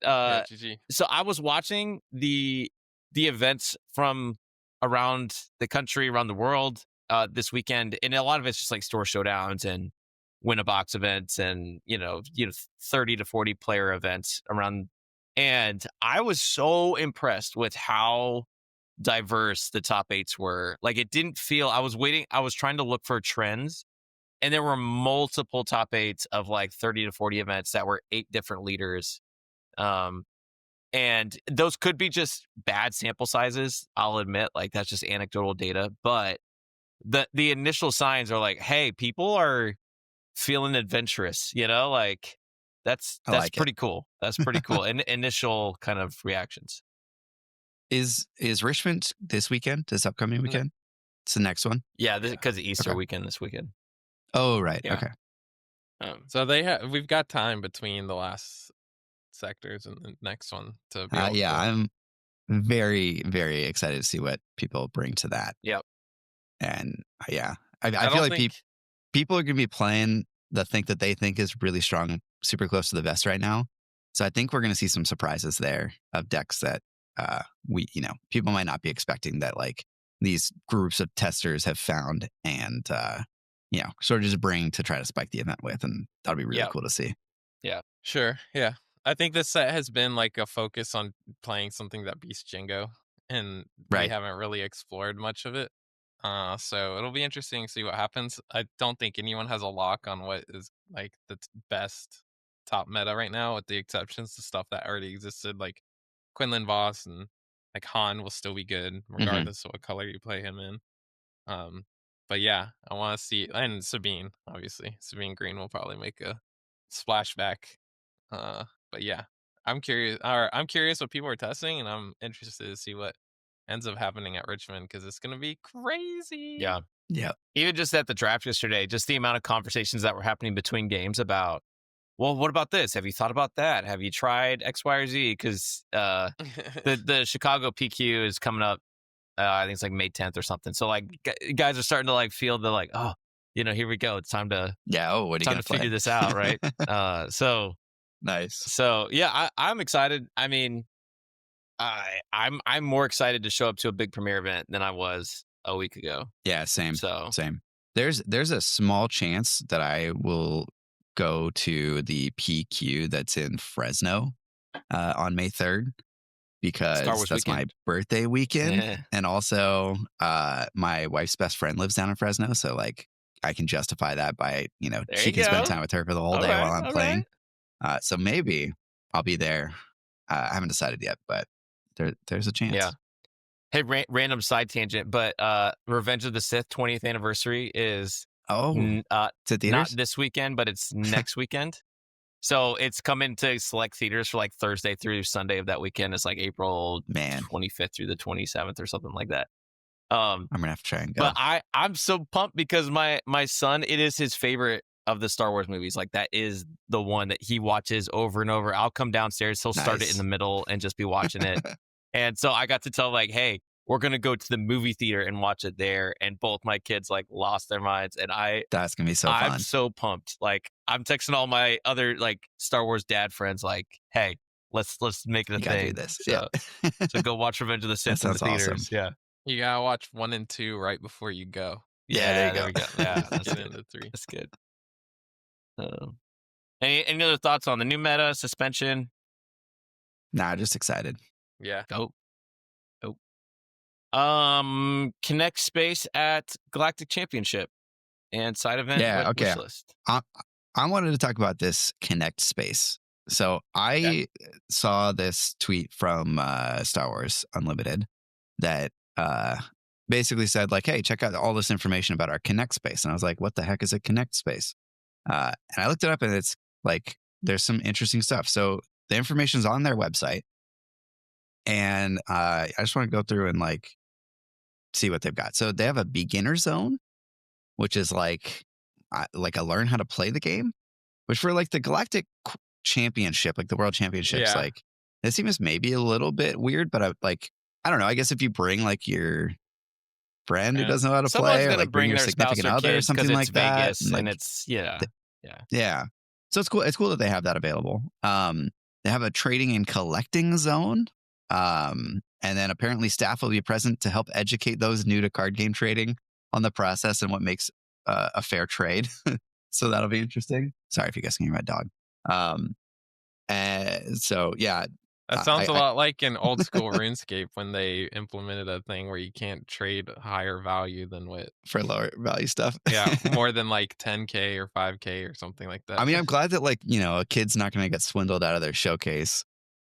Speaker 3: GG.
Speaker 1: So I was watching the events from around the country, around the world this weekend, and a lot of it's just like store showdowns and win a box events and 30 to 40 player events around. And I was so impressed with how diverse the top eights were. Like, it didn't feel, I was trying to look for trends, and there were multiple top eights of like 30 to 40 events that were 8 different leaders. And those could be just bad sample sizes, I'll admit, like that's just anecdotal data, but the initial signs are like, hey, people are feeling adventurous, like that's
Speaker 2: like
Speaker 1: pretty cool. That's pretty cool. And initial kind of reactions.
Speaker 2: Is Richmond this weekend? This upcoming weekend? It's the next one.
Speaker 1: Yeah, because Easter weekend this weekend.
Speaker 2: Oh, right.
Speaker 1: Yeah.
Speaker 2: Okay.
Speaker 3: So we've got time between the last sectors and the next one to be able to...
Speaker 2: I'm very, very excited to see what people bring to that.
Speaker 1: Yep.
Speaker 2: And I feel like people are going to be playing the thing that they think is really strong, super close to the vest right now. So I think we're going to see some surprises there of decks that people might not be expecting, that like these groups of testers have found and sort of just bring to try to spike the event with, and that'll be really cool to see.
Speaker 1: Yeah,
Speaker 3: sure. Yeah, I think this set has been like a focus on playing something that beats Jango, and we haven't really explored much of it. So it'll be interesting to see what happens. I don't think anyone has a lock on what is like the best top meta right now, with the exceptions to stuff that already existed, like Quinlan Voss and like Han will still be good regardless of what color you play him in. But yeah, I want to see, and Sabine, obviously. Sabine Green will probably make a splashback. But yeah, I'm curious what people are testing, and I'm interested to see what ends up happening at Richmond, because it's going to be crazy.
Speaker 1: Yeah.
Speaker 2: Yeah.
Speaker 1: Even just at the draft yesterday, just the amount of conversations that were happening between games about, well, what about this? Have you thought about that? Have you tried X, Y, or Z? Because the Chicago PQ is coming up. I think it's like May 10th or something. So like guys are starting to like feel the like, oh, here we go. It's time to
Speaker 2: what are you
Speaker 1: time to figure this out, right? So
Speaker 2: nice.
Speaker 1: So yeah, I'm excited. I mean, I'm more excited to show up to a big premiere event than I was a week ago.
Speaker 2: Yeah, same.
Speaker 1: So
Speaker 2: same. There's a small chance that I will go to the PQ that's in Fresno on May 3rd, because that's my birthday weekend. And also my wife's best friend lives down in Fresno, so like I can justify that by she can spend time with her for the whole day while I'm playing. So maybe I'll be there. I haven't decided yet, but there's a chance.
Speaker 1: Yeah. Hey, random side tangent, but Revenge of the Sith 20th anniversary is not this weekend, but it's next weekend. So it's coming to select theaters for like Thursday through Sunday of that weekend. It's like April 25th through the 27th or something like that.
Speaker 2: I'm gonna have to try and go.
Speaker 1: But I'm so pumped because my son, it is his favorite of the Star Wars movies. Like that is the one that he watches over and over. I'll come downstairs, he'll start it in the middle and just be watching it. And so I got to tell like, hey, we're going to go to the movie theater and watch it there. And both my kids like lost their minds. And
Speaker 2: that's going to be so fun.
Speaker 1: I'm so pumped. Like I'm texting all my other like Star Wars dad friends, like, hey, let's make it a thing.
Speaker 2: Do this.
Speaker 1: So go watch Revenge of the Sith in the theaters.
Speaker 2: Awesome.
Speaker 1: Yeah.
Speaker 3: You got to watch 1 and 2 right before you go.
Speaker 1: Yeah, there you go. Yeah, that's
Speaker 3: get into 3.
Speaker 1: That's good. Any other thoughts on the new meta, suspension?
Speaker 2: Nah, just excited.
Speaker 3: Yeah.
Speaker 1: Go. Connect space at Galactic Championship and side event.
Speaker 2: Yeah, okay.
Speaker 1: Wishlist.
Speaker 2: I wanted to talk about this Connect space. So I saw this tweet from Star Wars Unlimited that basically said like, hey, check out all this information about our Connect space. And I was like, what the heck is a Connect space? And I looked it up, and it's like, there's some interesting stuff. So the information's on their website. And I just want to go through and like see what they've got. So they have a beginner zone, which is like a learn how to play the game, which for like the Galactic Championship, like the World Championships, like it seems maybe a little bit weird, but I don't know. I guess if you bring like your friend who doesn't know how to play, or like bring your significant other or something like that,
Speaker 1: and it's yeah.
Speaker 2: So it's cool. It's cool that they have that available. They have a trading and collecting zone. And then apparently staff will be present to help educate those new to card game trading on the process and what makes a fair trade. So that'll be interesting. Sorry if you guys can hear my dog. And so yeah,
Speaker 3: That sounds a
Speaker 2: I
Speaker 3: lot like in old school RuneScape when they implemented a thing where you can't trade higher value than what,
Speaker 2: for lower value stuff.
Speaker 3: yeah, more than like 10K or 5K or something like that.
Speaker 2: I mean, I'm glad that like, you know, a kid's not going to get swindled out of their showcase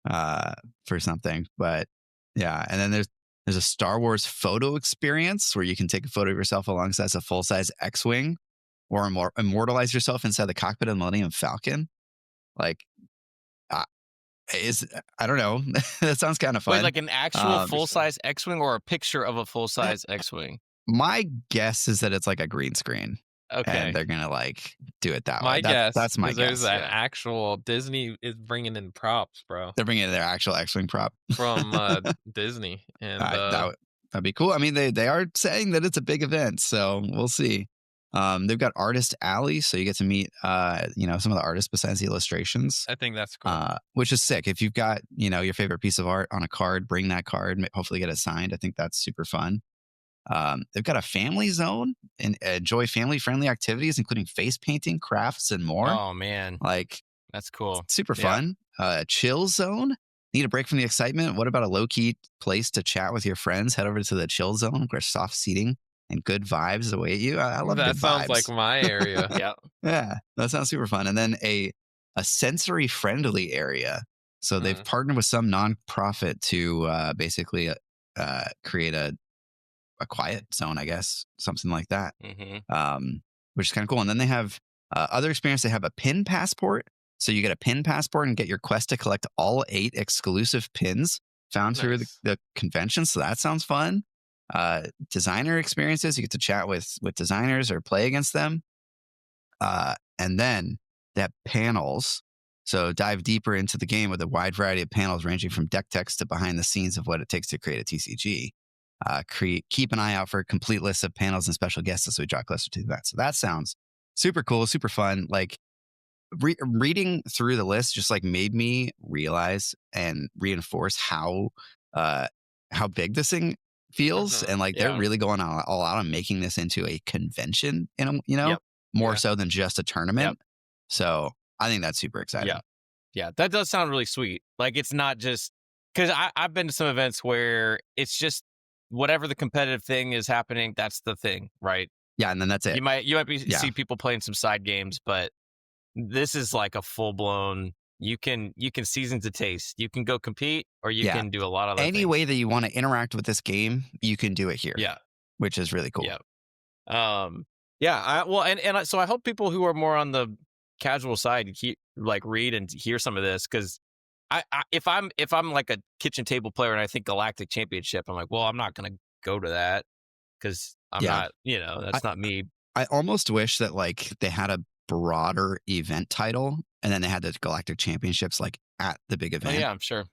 Speaker 2: for something. But yeah, and then there's a Star Wars photo experience where you can take a photo of yourself alongside a full size X-wing, or immortalize yourself inside the cockpit of the Millennium Falcon. Like, uh, I don't know. That sounds kind of fun.
Speaker 1: Wait, like an actual
Speaker 2: Um,
Speaker 1: full-size X-Wing or a picture of a full-size X-Wing?
Speaker 2: My guess is that it's like a green screen,
Speaker 1: Okay.
Speaker 2: and they're gonna like do it that
Speaker 3: My
Speaker 2: way.
Speaker 3: guess
Speaker 2: That's my
Speaker 3: is there's
Speaker 2: guess.
Speaker 3: an
Speaker 1: yeah.
Speaker 3: actual Disney is bringing in props, bro,
Speaker 2: They're bringing in their actual X-wing prop.
Speaker 3: from Disney, and
Speaker 2: That'd be cool. I mean, they are saying that it's a big event, so we'll see. They've got Artist Alley, so you get to meet, you know, some of the artists besides the illustrations,
Speaker 3: I think that's cool.
Speaker 2: which is sick. If you've got, you know, your favorite piece of art on a card, bring that card. Hopefully, get it signed. I think that's super fun. They've got a family zone and enjoy family-friendly activities, including face painting, crafts, and more.
Speaker 1: Oh man,
Speaker 2: Like,
Speaker 1: that's cool.
Speaker 2: super
Speaker 1: Yeah.
Speaker 2: fun. Chill zone. Need a break from the excitement? What about a low-key place to chat with your friends? Head over to the chill zone where soft seating and good vibes await you. I love
Speaker 3: That
Speaker 2: good
Speaker 3: sounds
Speaker 2: vibes.
Speaker 3: like my area.
Speaker 1: Yeah.
Speaker 2: Yeah, that sounds super fun. And then a sensory friendly area. So they've partnered with some nonprofit to basically create a quiet zone, I guess, something like that. Which is kind of cool. And then they have other experience. They have a pin passport. So you get a pin passport and get your quest to collect all 8 exclusive pins found through the convention. So that sounds fun. Designer experiences. You get to chat with designers or play against them. And then they have panels. So dive deeper into the game with a wide variety of panels ranging from deck text to behind the scenes of what it takes to create a TCG. Keep an eye out for a complete list of panels and special guests as we draw closer to that. So that sounds super cool, super fun. Like reading through the list just like made me realize and reinforce how big this thing feels, and like they're really going all out on making this into a convention, you know, more so than just a tournament. So I think that's super exciting.
Speaker 1: Yeah, that does sound really sweet. Like it's not just because I've been to some events where it's just whatever the competitive thing is happening, that's the thing, right?
Speaker 2: Yeah, and then that's it.
Speaker 1: You might see people playing some side games, but this is like a full blown. You can season to taste. You can go compete, or you can do a lot of
Speaker 2: any way that you want to interact with this game. You can do it here.
Speaker 1: Yeah,
Speaker 2: which is really cool.
Speaker 1: So I hope people who are more on the casual side read and hear some of this, because if I'm like a kitchen table player and I think Galactic Championship, I'm like, well, I'm not going to go to that because I'm not, that's not me.
Speaker 2: I almost wish that like they had a broader event title and then they had the Galactic Championships like at the big event.
Speaker 1: Oh, yeah, I'm sure.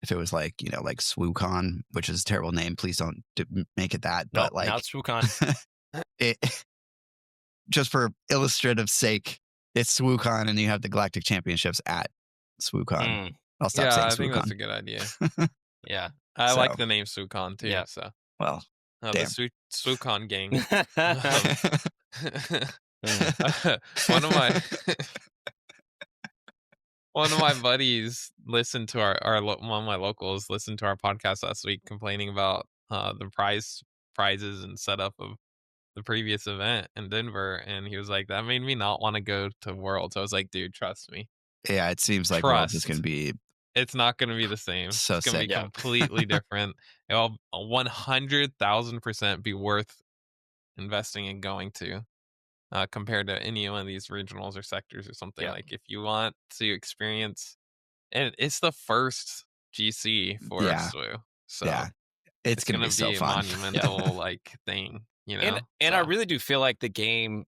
Speaker 3: if
Speaker 2: it was like, you know, like SWU, which is a terrible name. Please don't make it that. But like,
Speaker 1: not SWU.
Speaker 2: It just for illustrative sake, it's SWU and you have the Galactic Championships at SWU. I'll stop saying SWU.
Speaker 3: I think that's a good idea.
Speaker 1: Yeah.
Speaker 3: I like the name SWU too.
Speaker 1: Yeah.
Speaker 3: So,
Speaker 2: well,
Speaker 3: the SWU gang. One of my buddies listened to one of my locals listened to our podcast last week, complaining about the prizes and setup of the previous event in Denver, and he was like, that made me not want to go to Worlds. I was like, dude, trust me.
Speaker 2: Yeah, it seems like Worlds is going to be.
Speaker 3: It's not going to be the same.
Speaker 2: So
Speaker 3: it's going to be completely different. It'll 100,000% be worth investing in going to, compared to any one of these regionals or sectors or something. Like if you want to experience, and it's the first GC for SWU, so
Speaker 2: it's going to be so fun.
Speaker 3: A monumental like thing, you know.
Speaker 1: And I really do feel like the game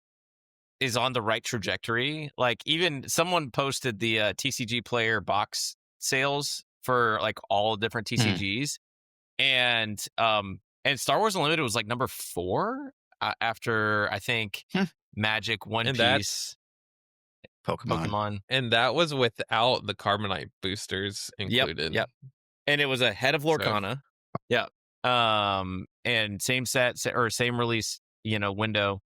Speaker 1: is on the right trajectory. Like even someone posted the TCG player box sales for like all different TCGs, and Star Wars Unlimited was like number 4 after I think Magic, One Piece, Pokemon,
Speaker 3: and that was without the Carbonite boosters included.
Speaker 1: Yep. And it was ahead of Lorcana. And same set or same release, window.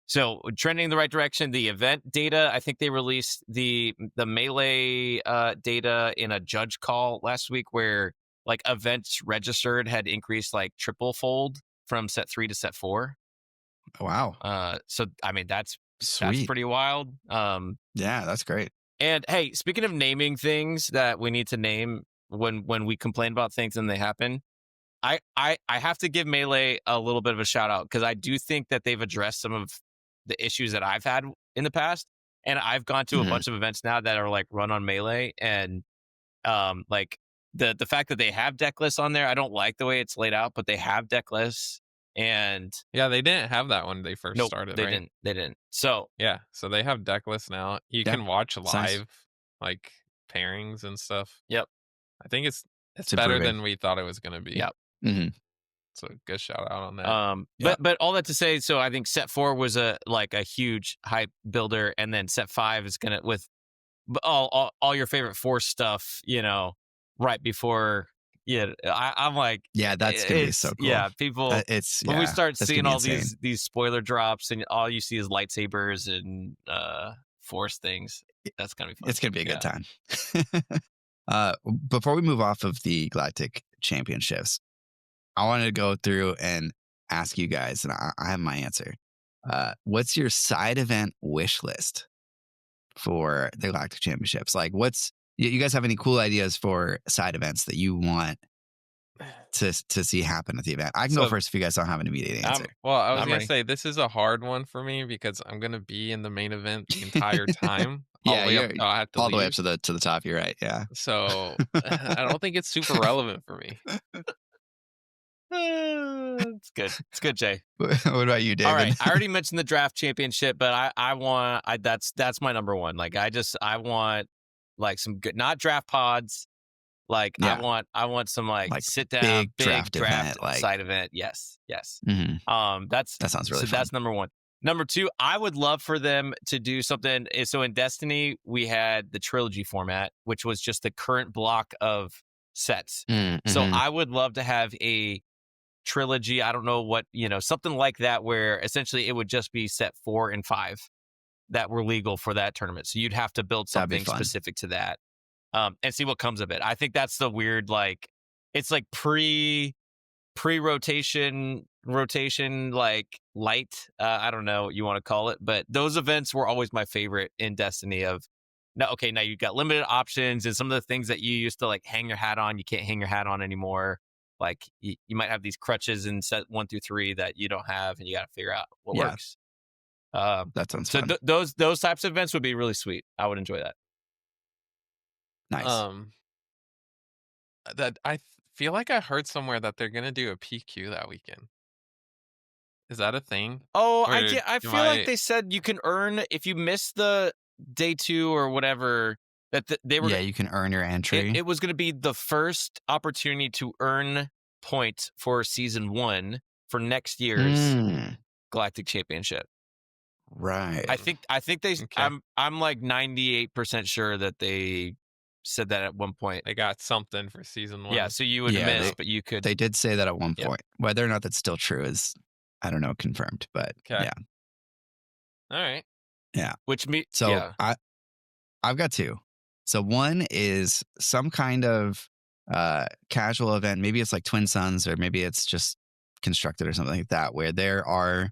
Speaker 1: So trending in the right direction. The event data, I think they released the melee data in a judge call last week, where like events registered had increased like triple fold from set 3 to set 4.
Speaker 2: Wow.
Speaker 1: So I mean that's
Speaker 2: Sweet.
Speaker 1: pretty wild.
Speaker 2: Yeah, that's great.
Speaker 1: And hey, speaking of naming things that we need to name when we complain about things and they happen, I have to give Melee a little bit of a shout out, because I do think that they've addressed some of the issues that I've had in the past. And I've gone to a
Speaker 2: Mhm.
Speaker 1: bunch of events now that are like run on Melee, and like the fact that they have deck lists on there, I don't like the way it's laid out, but they have deck lists. And
Speaker 3: Yeah, they didn't have that when they first
Speaker 1: nope,
Speaker 3: started,
Speaker 1: they
Speaker 3: right?
Speaker 1: didn't. So
Speaker 3: Yeah, so they have deck lists now. You
Speaker 2: Yeah,
Speaker 3: can watch
Speaker 2: it's nice.
Speaker 3: live like pairings and stuff.
Speaker 1: yep.
Speaker 3: I think it's
Speaker 2: It's
Speaker 3: better
Speaker 2: improving.
Speaker 3: than we thought it was going to be.
Speaker 1: Yep.
Speaker 2: hmm
Speaker 3: So good shout out on that.
Speaker 2: Yep.
Speaker 1: But all that to say, so I think set 4 was a huge hype builder, and then set 5 is gonna, with all your favorite Force stuff, right before. Yeah, I'm like,
Speaker 2: Yeah, that's gonna be
Speaker 1: it's
Speaker 2: so cool.
Speaker 1: yeah, people. When we start
Speaker 2: that's
Speaker 1: seeing
Speaker 2: gonna be
Speaker 1: all
Speaker 2: insane.
Speaker 1: these spoiler drops and all you see is lightsabers and Force things, that's gonna be fun.
Speaker 2: It's gonna be a good
Speaker 1: Yeah.
Speaker 2: time. Before we move off of the Galactic Championships, I wanted to go through and ask you guys, and I have my answer. What's your side event wish list for the Galactic Championships? Like, you guys have any cool ideas for side events that you want to see happen at the event? I can go
Speaker 3: So-
Speaker 2: first if you guys don't have an immediate answer.
Speaker 3: Well, I was
Speaker 1: I'm
Speaker 3: going
Speaker 1: ready.
Speaker 3: to say this is a hard one for me because I'm going to be in the main event the entire time.
Speaker 2: Yeah,
Speaker 3: all the way up
Speaker 2: you're
Speaker 3: till I have to
Speaker 2: all the way
Speaker 3: leave.
Speaker 2: up to the top. You're right. Yeah.
Speaker 3: So I don't think it's super relevant for me.
Speaker 1: It's good. It's good, Jay.
Speaker 2: What about you, David?
Speaker 1: All right, I already mentioned the draft championship, but I want that's my number one. Like I want like some good, not draft pods. Like
Speaker 2: Yeah.
Speaker 1: I want some like sit down
Speaker 2: big
Speaker 1: big
Speaker 2: draft event, like-
Speaker 1: side event. Yes.
Speaker 2: Mhm.
Speaker 1: That
Speaker 2: sounds really
Speaker 1: so
Speaker 2: fun.
Speaker 1: that's number one. Number two, I would love for them to do something. So in Destiny, we had the trilogy format, which was just the current block of sets. So
Speaker 2: Mhm.
Speaker 1: I would love to have a trilogy. I don't know what, something like that, where essentially it would just be set 4 and 5 that were legal for that tournament. So you'd have to build
Speaker 2: That'd be
Speaker 1: something
Speaker 2: fun.
Speaker 1: specific to that, and see what comes of it. I think that's the weird, like, it's like rotation, like light. I don't know what you want to call it, but those events were always my favorite in Destiny. Now you've got limited options, and some of the things that you used to like hang your hat on, you can't hang your hat on anymore. Like you might have these crutches in set 1 through 3 that you don't have, and you got to figure out what
Speaker 2: Yeah.
Speaker 1: works.
Speaker 2: That sounds
Speaker 1: So
Speaker 2: fun.
Speaker 1: those types of events would be really sweet. I would enjoy that.
Speaker 2: Nice.
Speaker 3: That I feel like I heard somewhere that they're going to do a PQ that weekend. Is that a thing?
Speaker 1: Oh,
Speaker 3: Or
Speaker 1: I feel like they said you can earn if you miss the day 2 or whatever. That they were.
Speaker 2: Yeah, you can earn your entry.
Speaker 1: It was going to be the first opportunity to earn points for season 1 for next year's
Speaker 2: Mm,
Speaker 1: Galactic Championship.
Speaker 2: right.
Speaker 1: I think they.
Speaker 3: Okay.
Speaker 1: I'm like 98% sure that they said that at one point.
Speaker 3: They got something for season 1.
Speaker 1: Yeah, so you would
Speaker 2: Yeah,
Speaker 1: miss,
Speaker 2: they-
Speaker 1: but you could.
Speaker 2: They did say that at one
Speaker 1: Yeah.
Speaker 2: point. Whether or not that's still true is, I don't know, confirmed. But
Speaker 3: Okay.
Speaker 2: yeah.
Speaker 3: All right.
Speaker 1: Which me.
Speaker 2: So
Speaker 1: yeah.
Speaker 2: I've got two. So one is some kind of casual event. Maybe it's like Twin Suns, or maybe it's just constructed or something like that, where there are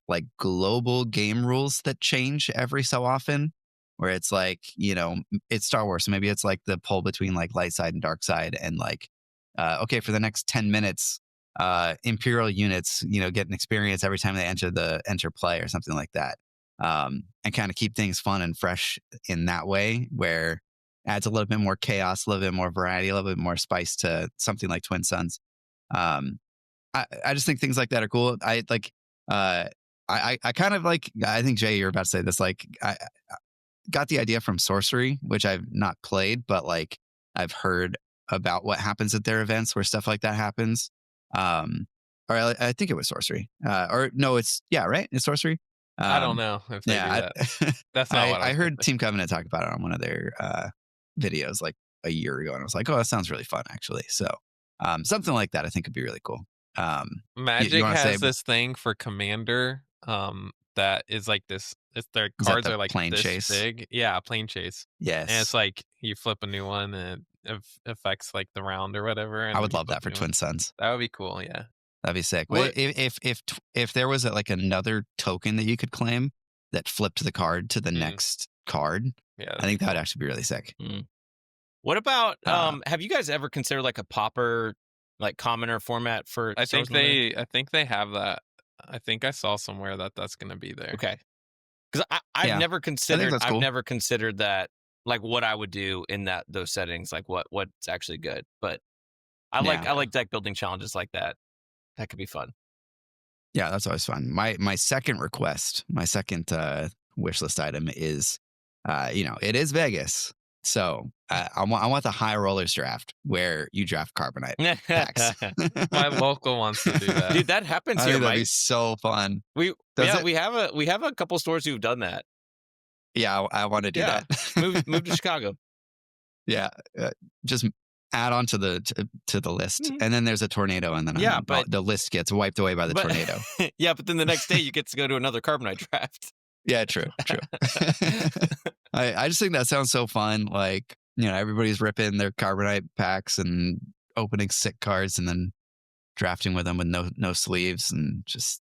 Speaker 2: like global game rules that change every so often. Where it's like, it's Star Wars, so maybe it's like the pull between like light side and dark side, and like, okay, for the next 10 minutes, Imperial units, get an experience every time they enter play or something like that. And kind of keep things fun and fresh in that way, where adds a little bit more chaos, a little bit more variety, a little bit more spice to something like Twin Suns. I just think things like that are cool. I kind of like, I think Jay, you're about to say this, like I got the idea from Sorcery, which I've not played, but like I've heard about what happens at their events where stuff like that happens. Or I think it was Sorcery. Or no, it's right. It's Sorcery.
Speaker 3: I don't know if they do that. That's not what
Speaker 2: I
Speaker 3: was
Speaker 2: heard
Speaker 3: gonna say.
Speaker 2: Team Covenant talk about it on one of their videos like a year ago, and I was like, oh, that sounds really fun, actually. So something like that I think would be really cool.
Speaker 3: Magic
Speaker 2: you wanna
Speaker 3: has
Speaker 2: say-
Speaker 3: this thing for Commander that is like this. Their
Speaker 2: Is that
Speaker 3: cards
Speaker 2: the
Speaker 3: are like
Speaker 2: plane
Speaker 3: this
Speaker 2: chase?
Speaker 3: big. Yeah, plane chase. And
Speaker 2: Yes.
Speaker 3: it's like you flip a new one and it affects like the round or whatever. And
Speaker 2: I
Speaker 3: then
Speaker 2: would
Speaker 3: you
Speaker 2: love
Speaker 3: flip
Speaker 2: that
Speaker 3: a
Speaker 2: for
Speaker 3: new one.
Speaker 2: Twin Suns.
Speaker 3: That would be cool. Yeah.
Speaker 2: That'd be sick.
Speaker 3: What-
Speaker 2: If there was like another token that you could claim that flipped the card to the next card,
Speaker 3: Yeah.
Speaker 2: I think that would actually be really sick.
Speaker 1: What about
Speaker 2: Uh,
Speaker 1: have you guys ever considered like a popper, like commoner format for
Speaker 3: I
Speaker 1: Star
Speaker 3: think
Speaker 1: Wars Unlimited?
Speaker 3: I think they have that. I think I saw somewhere that that's going to be there.
Speaker 1: Okay. Because I've
Speaker 2: Yeah,
Speaker 1: never considered
Speaker 2: that's cool.
Speaker 1: I've never considered that, like what I would do in those settings, like what's actually good. But I like deck building challenges like that. That could be fun.
Speaker 2: Yeah, that's always fun. My second request, my second wish list item is, it is Vegas, so I want the high rollers draft where you draft Carbonite packs.
Speaker 3: My local wants to do that.
Speaker 1: Dude, that happens
Speaker 2: I
Speaker 1: here,
Speaker 2: think that'd
Speaker 1: Mike.
Speaker 2: be so fun.
Speaker 1: We
Speaker 2: Does it?
Speaker 1: we have a couple stores who've done that.
Speaker 2: Yeah, I want to do
Speaker 1: Yeah.
Speaker 2: that.
Speaker 1: Move to Chicago.
Speaker 2: Yeah, just add on to the list,
Speaker 1: Mhm.
Speaker 2: and then there's a tornado, and then
Speaker 1: Yeah, but-
Speaker 2: the list gets wiped away by the tornado.
Speaker 1: Yeah, but then the next day you get to go to another Carbonite draft.
Speaker 2: Yeah, true. I just think that sounds so fun. Like, everybody's ripping their Carbonite packs and opening sick cards, and then drafting with them with no sleeves, and just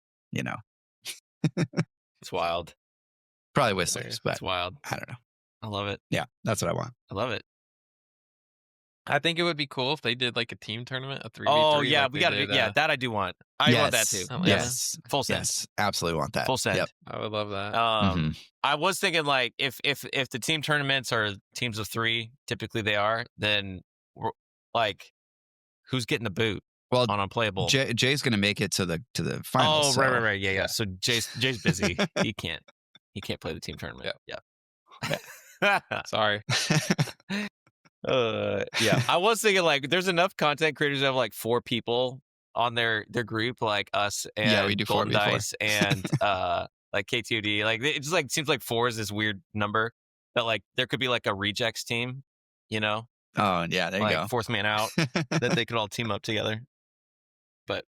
Speaker 1: It's wild.
Speaker 2: probably with sleeves, but
Speaker 1: It's wild.
Speaker 2: I don't know.
Speaker 1: I love it.
Speaker 2: Yeah, that's what I want.
Speaker 1: I love it.
Speaker 3: I think it would be cool if they did like a team tournament, a 3v3.
Speaker 1: Oh yeah,
Speaker 3: like
Speaker 1: we
Speaker 3: they
Speaker 1: got to.
Speaker 3: did,
Speaker 1: Yeah, that I do want. I want that too.
Speaker 2: Yes.
Speaker 3: Oh, yeah.
Speaker 2: Yes.
Speaker 1: Full send.
Speaker 2: Yes. Absolutely want that.
Speaker 1: Full send.
Speaker 2: Yep.
Speaker 3: I would love that.
Speaker 2: Mhm.
Speaker 1: I was thinking like if the team tournaments are teams of 3, typically they are, then we're, like who's getting the boot
Speaker 2: Well,
Speaker 1: on unplayable?
Speaker 2: Jay's going to make it to the finals.
Speaker 1: Oh,
Speaker 2: so-
Speaker 1: right. Yeah. So Jay's busy. He can't play the team tournament. Yeah.
Speaker 3: Sorry.
Speaker 1: Yeah. I was thinking like there's enough content creators that have like 4 people on their group, like us and
Speaker 2: Yeah, we do
Speaker 1: Golden
Speaker 2: 4v4.
Speaker 1: Dice and like KTOD. Like it just like seems like 4 is this weird number that like there could be like a rejects team,
Speaker 2: Oh, yeah, there you
Speaker 1: like
Speaker 2: go.
Speaker 1: 4th man out that they could all team up together. But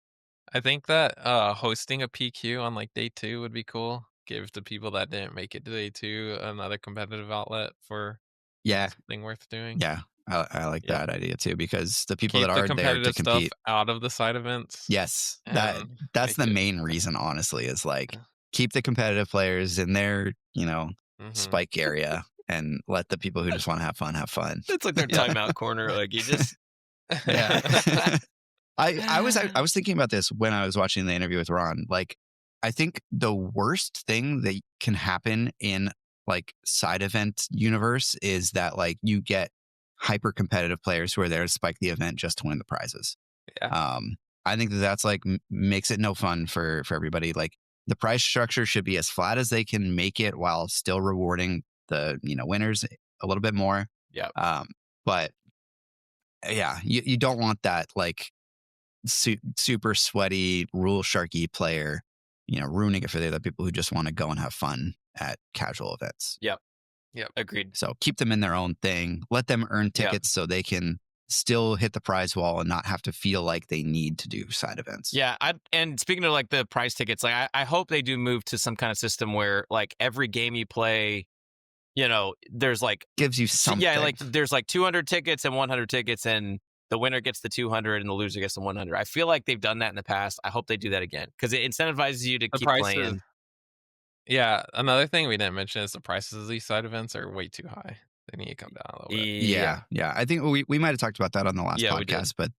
Speaker 3: I think that hosting a PQ on like day 2 would be cool. Give the people that didn't make it to day 2 another competitive outlet for
Speaker 2: Yeah,
Speaker 3: something worth doing.
Speaker 2: yeah. I like
Speaker 1: Yeah.
Speaker 2: that idea too, because the people
Speaker 3: Keep
Speaker 2: that
Speaker 3: the
Speaker 2: are there to
Speaker 3: competitive stuff
Speaker 2: compete.
Speaker 3: out of the side events.
Speaker 2: Yes,
Speaker 3: and
Speaker 2: that's the
Speaker 3: make it-
Speaker 2: main reason, honestly, is like
Speaker 3: Yeah.
Speaker 2: keep the competitive players in their,
Speaker 3: Mhm.
Speaker 2: spike area, and let the people who just want to have fun.
Speaker 1: it's like their
Speaker 3: Yeah.
Speaker 1: timeout corner. Like you just
Speaker 2: Yeah. I was thinking about this when I was watching the interview with Ron. Like, I think the worst thing that can happen in like side event universe is that like you get hyper competitive players who are there to spike the event just to win the prizes.
Speaker 3: Yeah.
Speaker 2: I think that's like makes it no fun for everybody. Like the prize structure should be as flat as they can make it while still rewarding the winners a little bit more.
Speaker 1: Yeah.
Speaker 2: But yeah, you don't want that like super sweaty rule sharky player, ruining it for the other people who just want to go and have fun at casual events.
Speaker 1: agreed.
Speaker 2: So keep them in their own thing. Let them earn
Speaker 1: Yeah.
Speaker 2: tickets so they can still hit the prize wall and not have to feel like they need to do side events.
Speaker 1: Yeah, and speaking of like the prize tickets, like I hope they do move to some kind of system where like every game you play, there's like
Speaker 2: Gives you something.
Speaker 1: yeah, like there's like 200 tickets and 100 tickets, and the winner gets the 200 and the loser gets the 100. I feel like they've done that in the past. I hope they do that again because it incentivizes you to
Speaker 3: The
Speaker 1: keep
Speaker 3: prices.
Speaker 1: playing.
Speaker 3: Yeah. Another thing we didn't mention is the prices of these side events are way too high. They need to come down a little bit.
Speaker 2: Yeah. I think we might have talked about that on the last
Speaker 1: Yeah, we did.
Speaker 2: podcast, but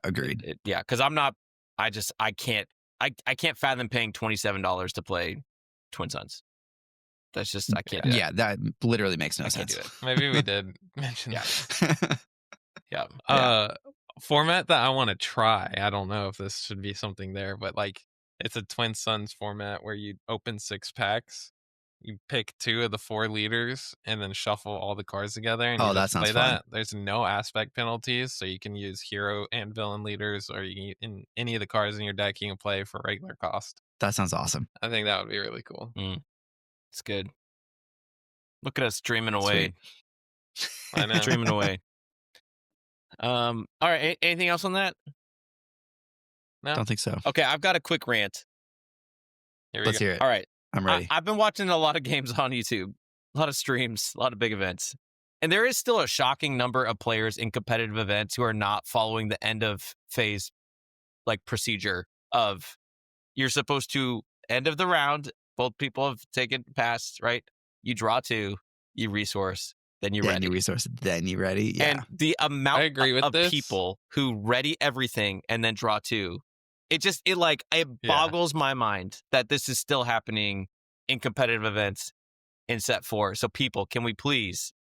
Speaker 2: agreed.
Speaker 1: Yeah, because I can't fathom paying $27 to play Twin Suns. That's just I can't do that.
Speaker 2: Yeah, that literally makes no
Speaker 1: I can't
Speaker 2: sense.
Speaker 1: do it.
Speaker 3: Maybe we did mention
Speaker 1: Yeah.
Speaker 3: that.
Speaker 1: Yeah.
Speaker 3: Format that I want to try. I don't know if this should be something there, but like it's a Twin Suns format where you open 6 packs, you pick 2 of the 4 leaders, and then shuffle all the cards together. And
Speaker 2: Oh,
Speaker 3: you
Speaker 2: that
Speaker 3: just play
Speaker 2: sounds fun.
Speaker 3: that. There's no aspect penalties, so you can use hero and villain leaders, or you can in any of the cards in your deck you can play for regular cost.
Speaker 2: That sounds awesome.
Speaker 3: I think that would be really cool.
Speaker 1: It's good. Look at us dreaming away.
Speaker 3: I know.
Speaker 1: Dreaming away. All right. Anything else on that?
Speaker 3: No.
Speaker 2: Don't think so.
Speaker 1: Okay, I've got a quick rant.
Speaker 3: Here we
Speaker 2: Let's
Speaker 3: go.
Speaker 2: hear it.
Speaker 1: All right.
Speaker 2: I'm ready.
Speaker 1: I've been watching a lot of games on YouTube, a lot of streams, a lot of big events. And there is still a shocking number of players in competitive events who are not following the end of phase like procedure of you're supposed to end of the round. Both people have taken pass, right? You draw 2, you resource, then you
Speaker 2: Then
Speaker 1: ready.
Speaker 2: you resource, then you ready. Yeah.
Speaker 1: And the amount
Speaker 3: I agree with
Speaker 1: of
Speaker 3: this.
Speaker 1: people who ready everything and then draw 2, it
Speaker 3: Yeah.
Speaker 1: boggles my mind that this is still happening in competitive events in set 4. So people, can we please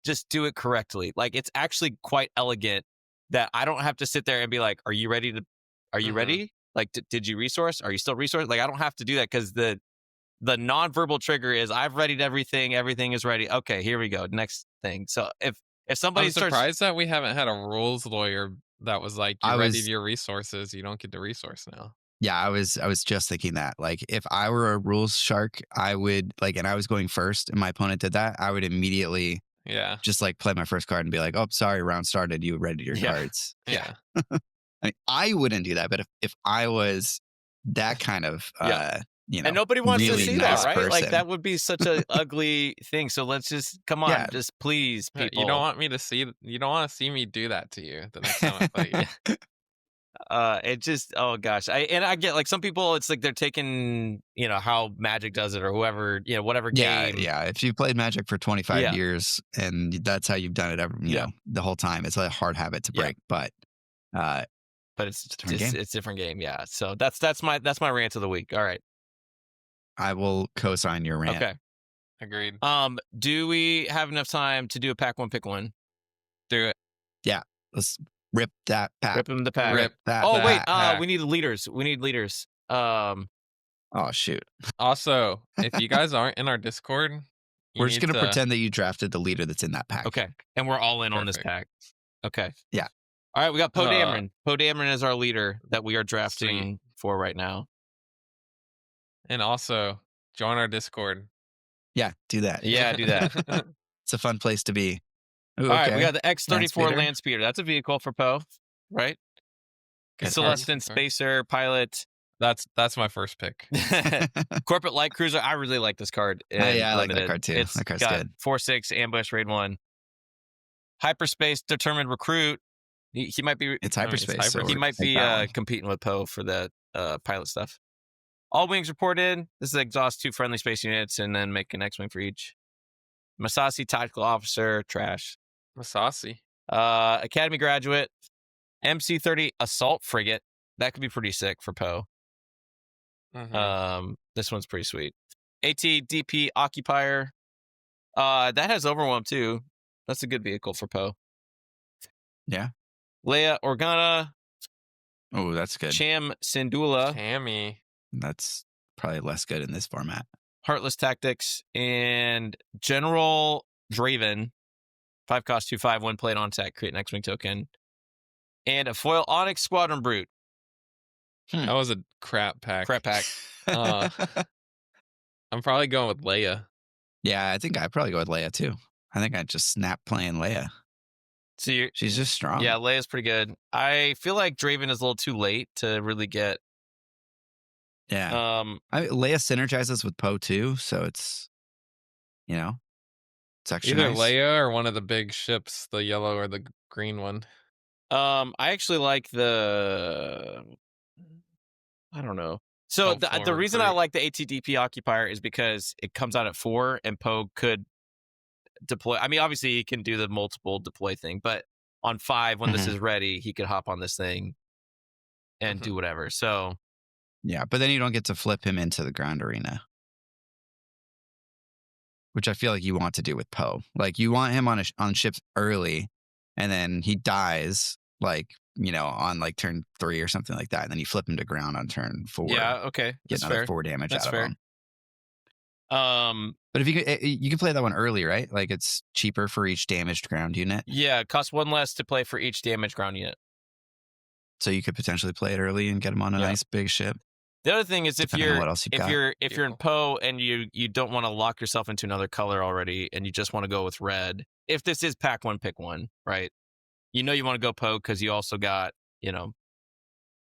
Speaker 1: just do it correctly? Like, it's actually quite elegant that I don't have to sit there and be like, are you ready? Like, did you resource? Are you still resourced? Like, I don't have to do that because the nonverbal trigger is I've readied everything. Everything is ready. Okay, here we go. Next thing. So if somebody
Speaker 3: I'm surprised that we haven't had a rules lawyer that was like, you readied your resources, you don't get to resource now.
Speaker 2: Yeah, I was just thinking that. Like, if I were a rules shark, I would and I was going first and my opponent did that, I would immediately just like play my first card and be like, oh, sorry, round started, you readied your cards.
Speaker 3: Yeah.
Speaker 2: I mean, I wouldn't do that, but if I was that kind of
Speaker 1: and nobody wants
Speaker 2: really
Speaker 1: to see
Speaker 2: nice
Speaker 1: that, right?
Speaker 2: person.
Speaker 1: Like, that would be such an ugly thing. So let's just come on, just please, people.
Speaker 3: You don't want to see me do that to you the next time I play you.
Speaker 1: It just, oh gosh, I get like some people, it's like they're taking how Magic does it or whoever, whatever game.
Speaker 2: Yeah. If you played Magic for 25 years and that's how you've done it the whole time, it's a hard habit to break. But
Speaker 1: it's a different game. Yeah. So that's my rant of the week. All right.
Speaker 2: I will co-sign your rant.
Speaker 1: Okay.
Speaker 3: Agreed.
Speaker 1: Do we have enough time to do a pack one, pick one?
Speaker 3: Do it.
Speaker 2: Yeah. Let's rip that pack.
Speaker 1: Rip him the pack.
Speaker 3: Rip
Speaker 1: that. Oh, wait. We need leaders.
Speaker 2: Oh, shoot.
Speaker 3: Also, if you guys aren't in our Discord,
Speaker 2: we're just going to pretend that you drafted the leader that's in that pack.
Speaker 1: Okay. And we're all in on this pack. Okay.
Speaker 2: Yeah.
Speaker 1: All right. We got Poe Dameron. Poe Dameron is our leader that we are drafting for right now.
Speaker 3: And also, join our Discord.
Speaker 2: Yeah, do that.
Speaker 1: Yeah, do that.
Speaker 2: It's a fun place to be. Ooh,
Speaker 1: all right, we got the X-34 Land Speeder. That's a vehicle for Poe, right? Celestin Spacer Pilot.
Speaker 3: That's my first pick.
Speaker 1: Corporate Light Cruiser. I really like this card.
Speaker 2: I like that card too.
Speaker 1: That card's good. 4/6 Ambush Raid 1. Hyperspace Determined Recruit. He might be.
Speaker 2: It's hyperspace.
Speaker 1: He might be competing with Poe for the pilot stuff. All wings report in. This is exhaust 2 friendly space units and then make an X-wing for each. Masasi Tactical Officer, trash.
Speaker 3: Masasi.
Speaker 1: Academy graduate. MC-30 Assault Frigate. That could be pretty sick for Poe.
Speaker 3: Mm-hmm.
Speaker 1: This one's pretty sweet. AT-DP Occupier. That has Overwhelm too. That's a good vehicle for Poe.
Speaker 2: Yeah.
Speaker 1: Leia Organa.
Speaker 2: Oh, that's good.
Speaker 1: Cham Syndulla.
Speaker 3: Chammy.
Speaker 2: That's probably less good in this format.
Speaker 1: Heartless Tactics and General Draven. 5 cost 2/5, 1 plate on tech, create an X-Wing token. And a foil Onyx Squadron Brute.
Speaker 3: That was a crap pack.
Speaker 1: I'm
Speaker 3: probably going with Leia.
Speaker 2: Yeah, I think I'd probably go with Leia too. I think I'd just snap playing Leia.
Speaker 1: So
Speaker 2: she's just strong.
Speaker 1: Yeah, Leia's pretty good. I feel like Draven is a little too late to really get.
Speaker 2: Yeah. Leia synergizes with Poe too, so it's it's actually
Speaker 3: either
Speaker 2: nice.
Speaker 3: Leia or one of the big ships, the yellow or the green one.
Speaker 1: I actually like the. I don't know. So the reason I like the ATDP Occupier is because it comes out at 4 and Poe could deploy. I mean, obviously he can do the multiple deploy thing, but on 5, when this is ready, he could hop on this thing and do whatever. So
Speaker 2: yeah, but then you don't get to flip him into the ground arena, which I feel like you want to do with Poe. Like, you want him on ships early, and then he dies on like turn 3 or something like that, and then you flip him to ground on turn 4.
Speaker 1: Yeah, okay,
Speaker 2: get another 4 damage out of him.
Speaker 1: But
Speaker 2: if you can play that one early, right? Like, it's cheaper for each damaged ground unit.
Speaker 1: Yeah, it costs 1 less to play for each damaged ground unit.
Speaker 2: So you could potentially play it early and get him on a nice big ship.
Speaker 1: The other thing is if you're in Poe and you don't want to lock yourself into another color already and you just want to go with red. If this is pack 1, pick 1, right? You want to go Poe because you also got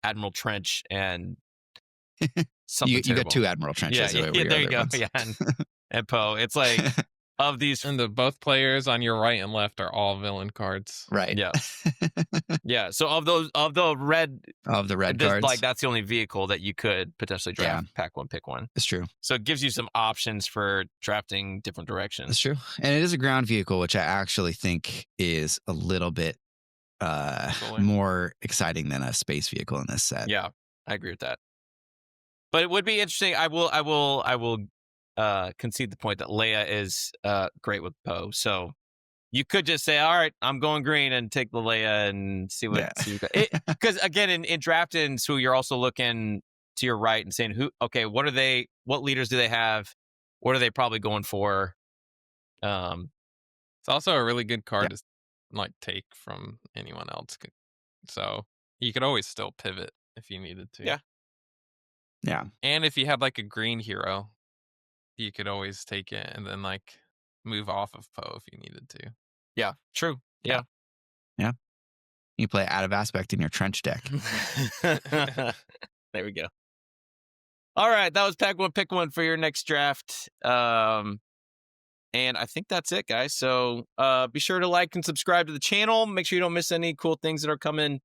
Speaker 1: Admiral Trench and something
Speaker 2: You got
Speaker 1: terrible.
Speaker 2: 2 Admiral Trenches.
Speaker 1: Yeah, there you go. Yeah, and Poe. It's like of these,
Speaker 3: And both players on your right and left are all villain cards.
Speaker 2: right.
Speaker 1: Yeah. Yeah. So of the red
Speaker 2: cards,
Speaker 1: like that's the only vehicle that you could potentially draft.
Speaker 2: Yeah.
Speaker 1: Pack one, pick one.
Speaker 2: It's true.
Speaker 1: So it gives you some options for drafting different directions.
Speaker 2: It's true, and it is a ground vehicle, which I actually think is a little bit more exciting than a space vehicle in this set.
Speaker 1: Yeah, I agree with that. But it would be interesting. I will concede the point that Leia is great with Poe. So you could just say, all right, I'm going green and take the Leia and see what. Because again, in drafting, so you're also looking to your right and saying, what leaders do they have? What are they probably going for?
Speaker 3: It's also a really good card to like take from anyone else. So you could always still pivot if you needed to.
Speaker 1: Yeah.
Speaker 2: Yeah.
Speaker 3: And if you had like a green hero, you could always take it and then like move off of Poe if you needed to.
Speaker 1: Yeah, true. Yeah.
Speaker 2: Yeah. You play out of aspect in your trench deck.
Speaker 1: There we go. All right, that was pack one, pick one for your next draft. And I think that's it, guys. So be sure to like and subscribe to the channel. Make sure you don't miss any cool things that are coming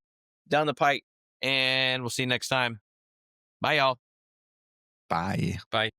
Speaker 1: down the pipe. And we'll see you next time. Bye, y'all.
Speaker 2: Bye.
Speaker 3: Bye.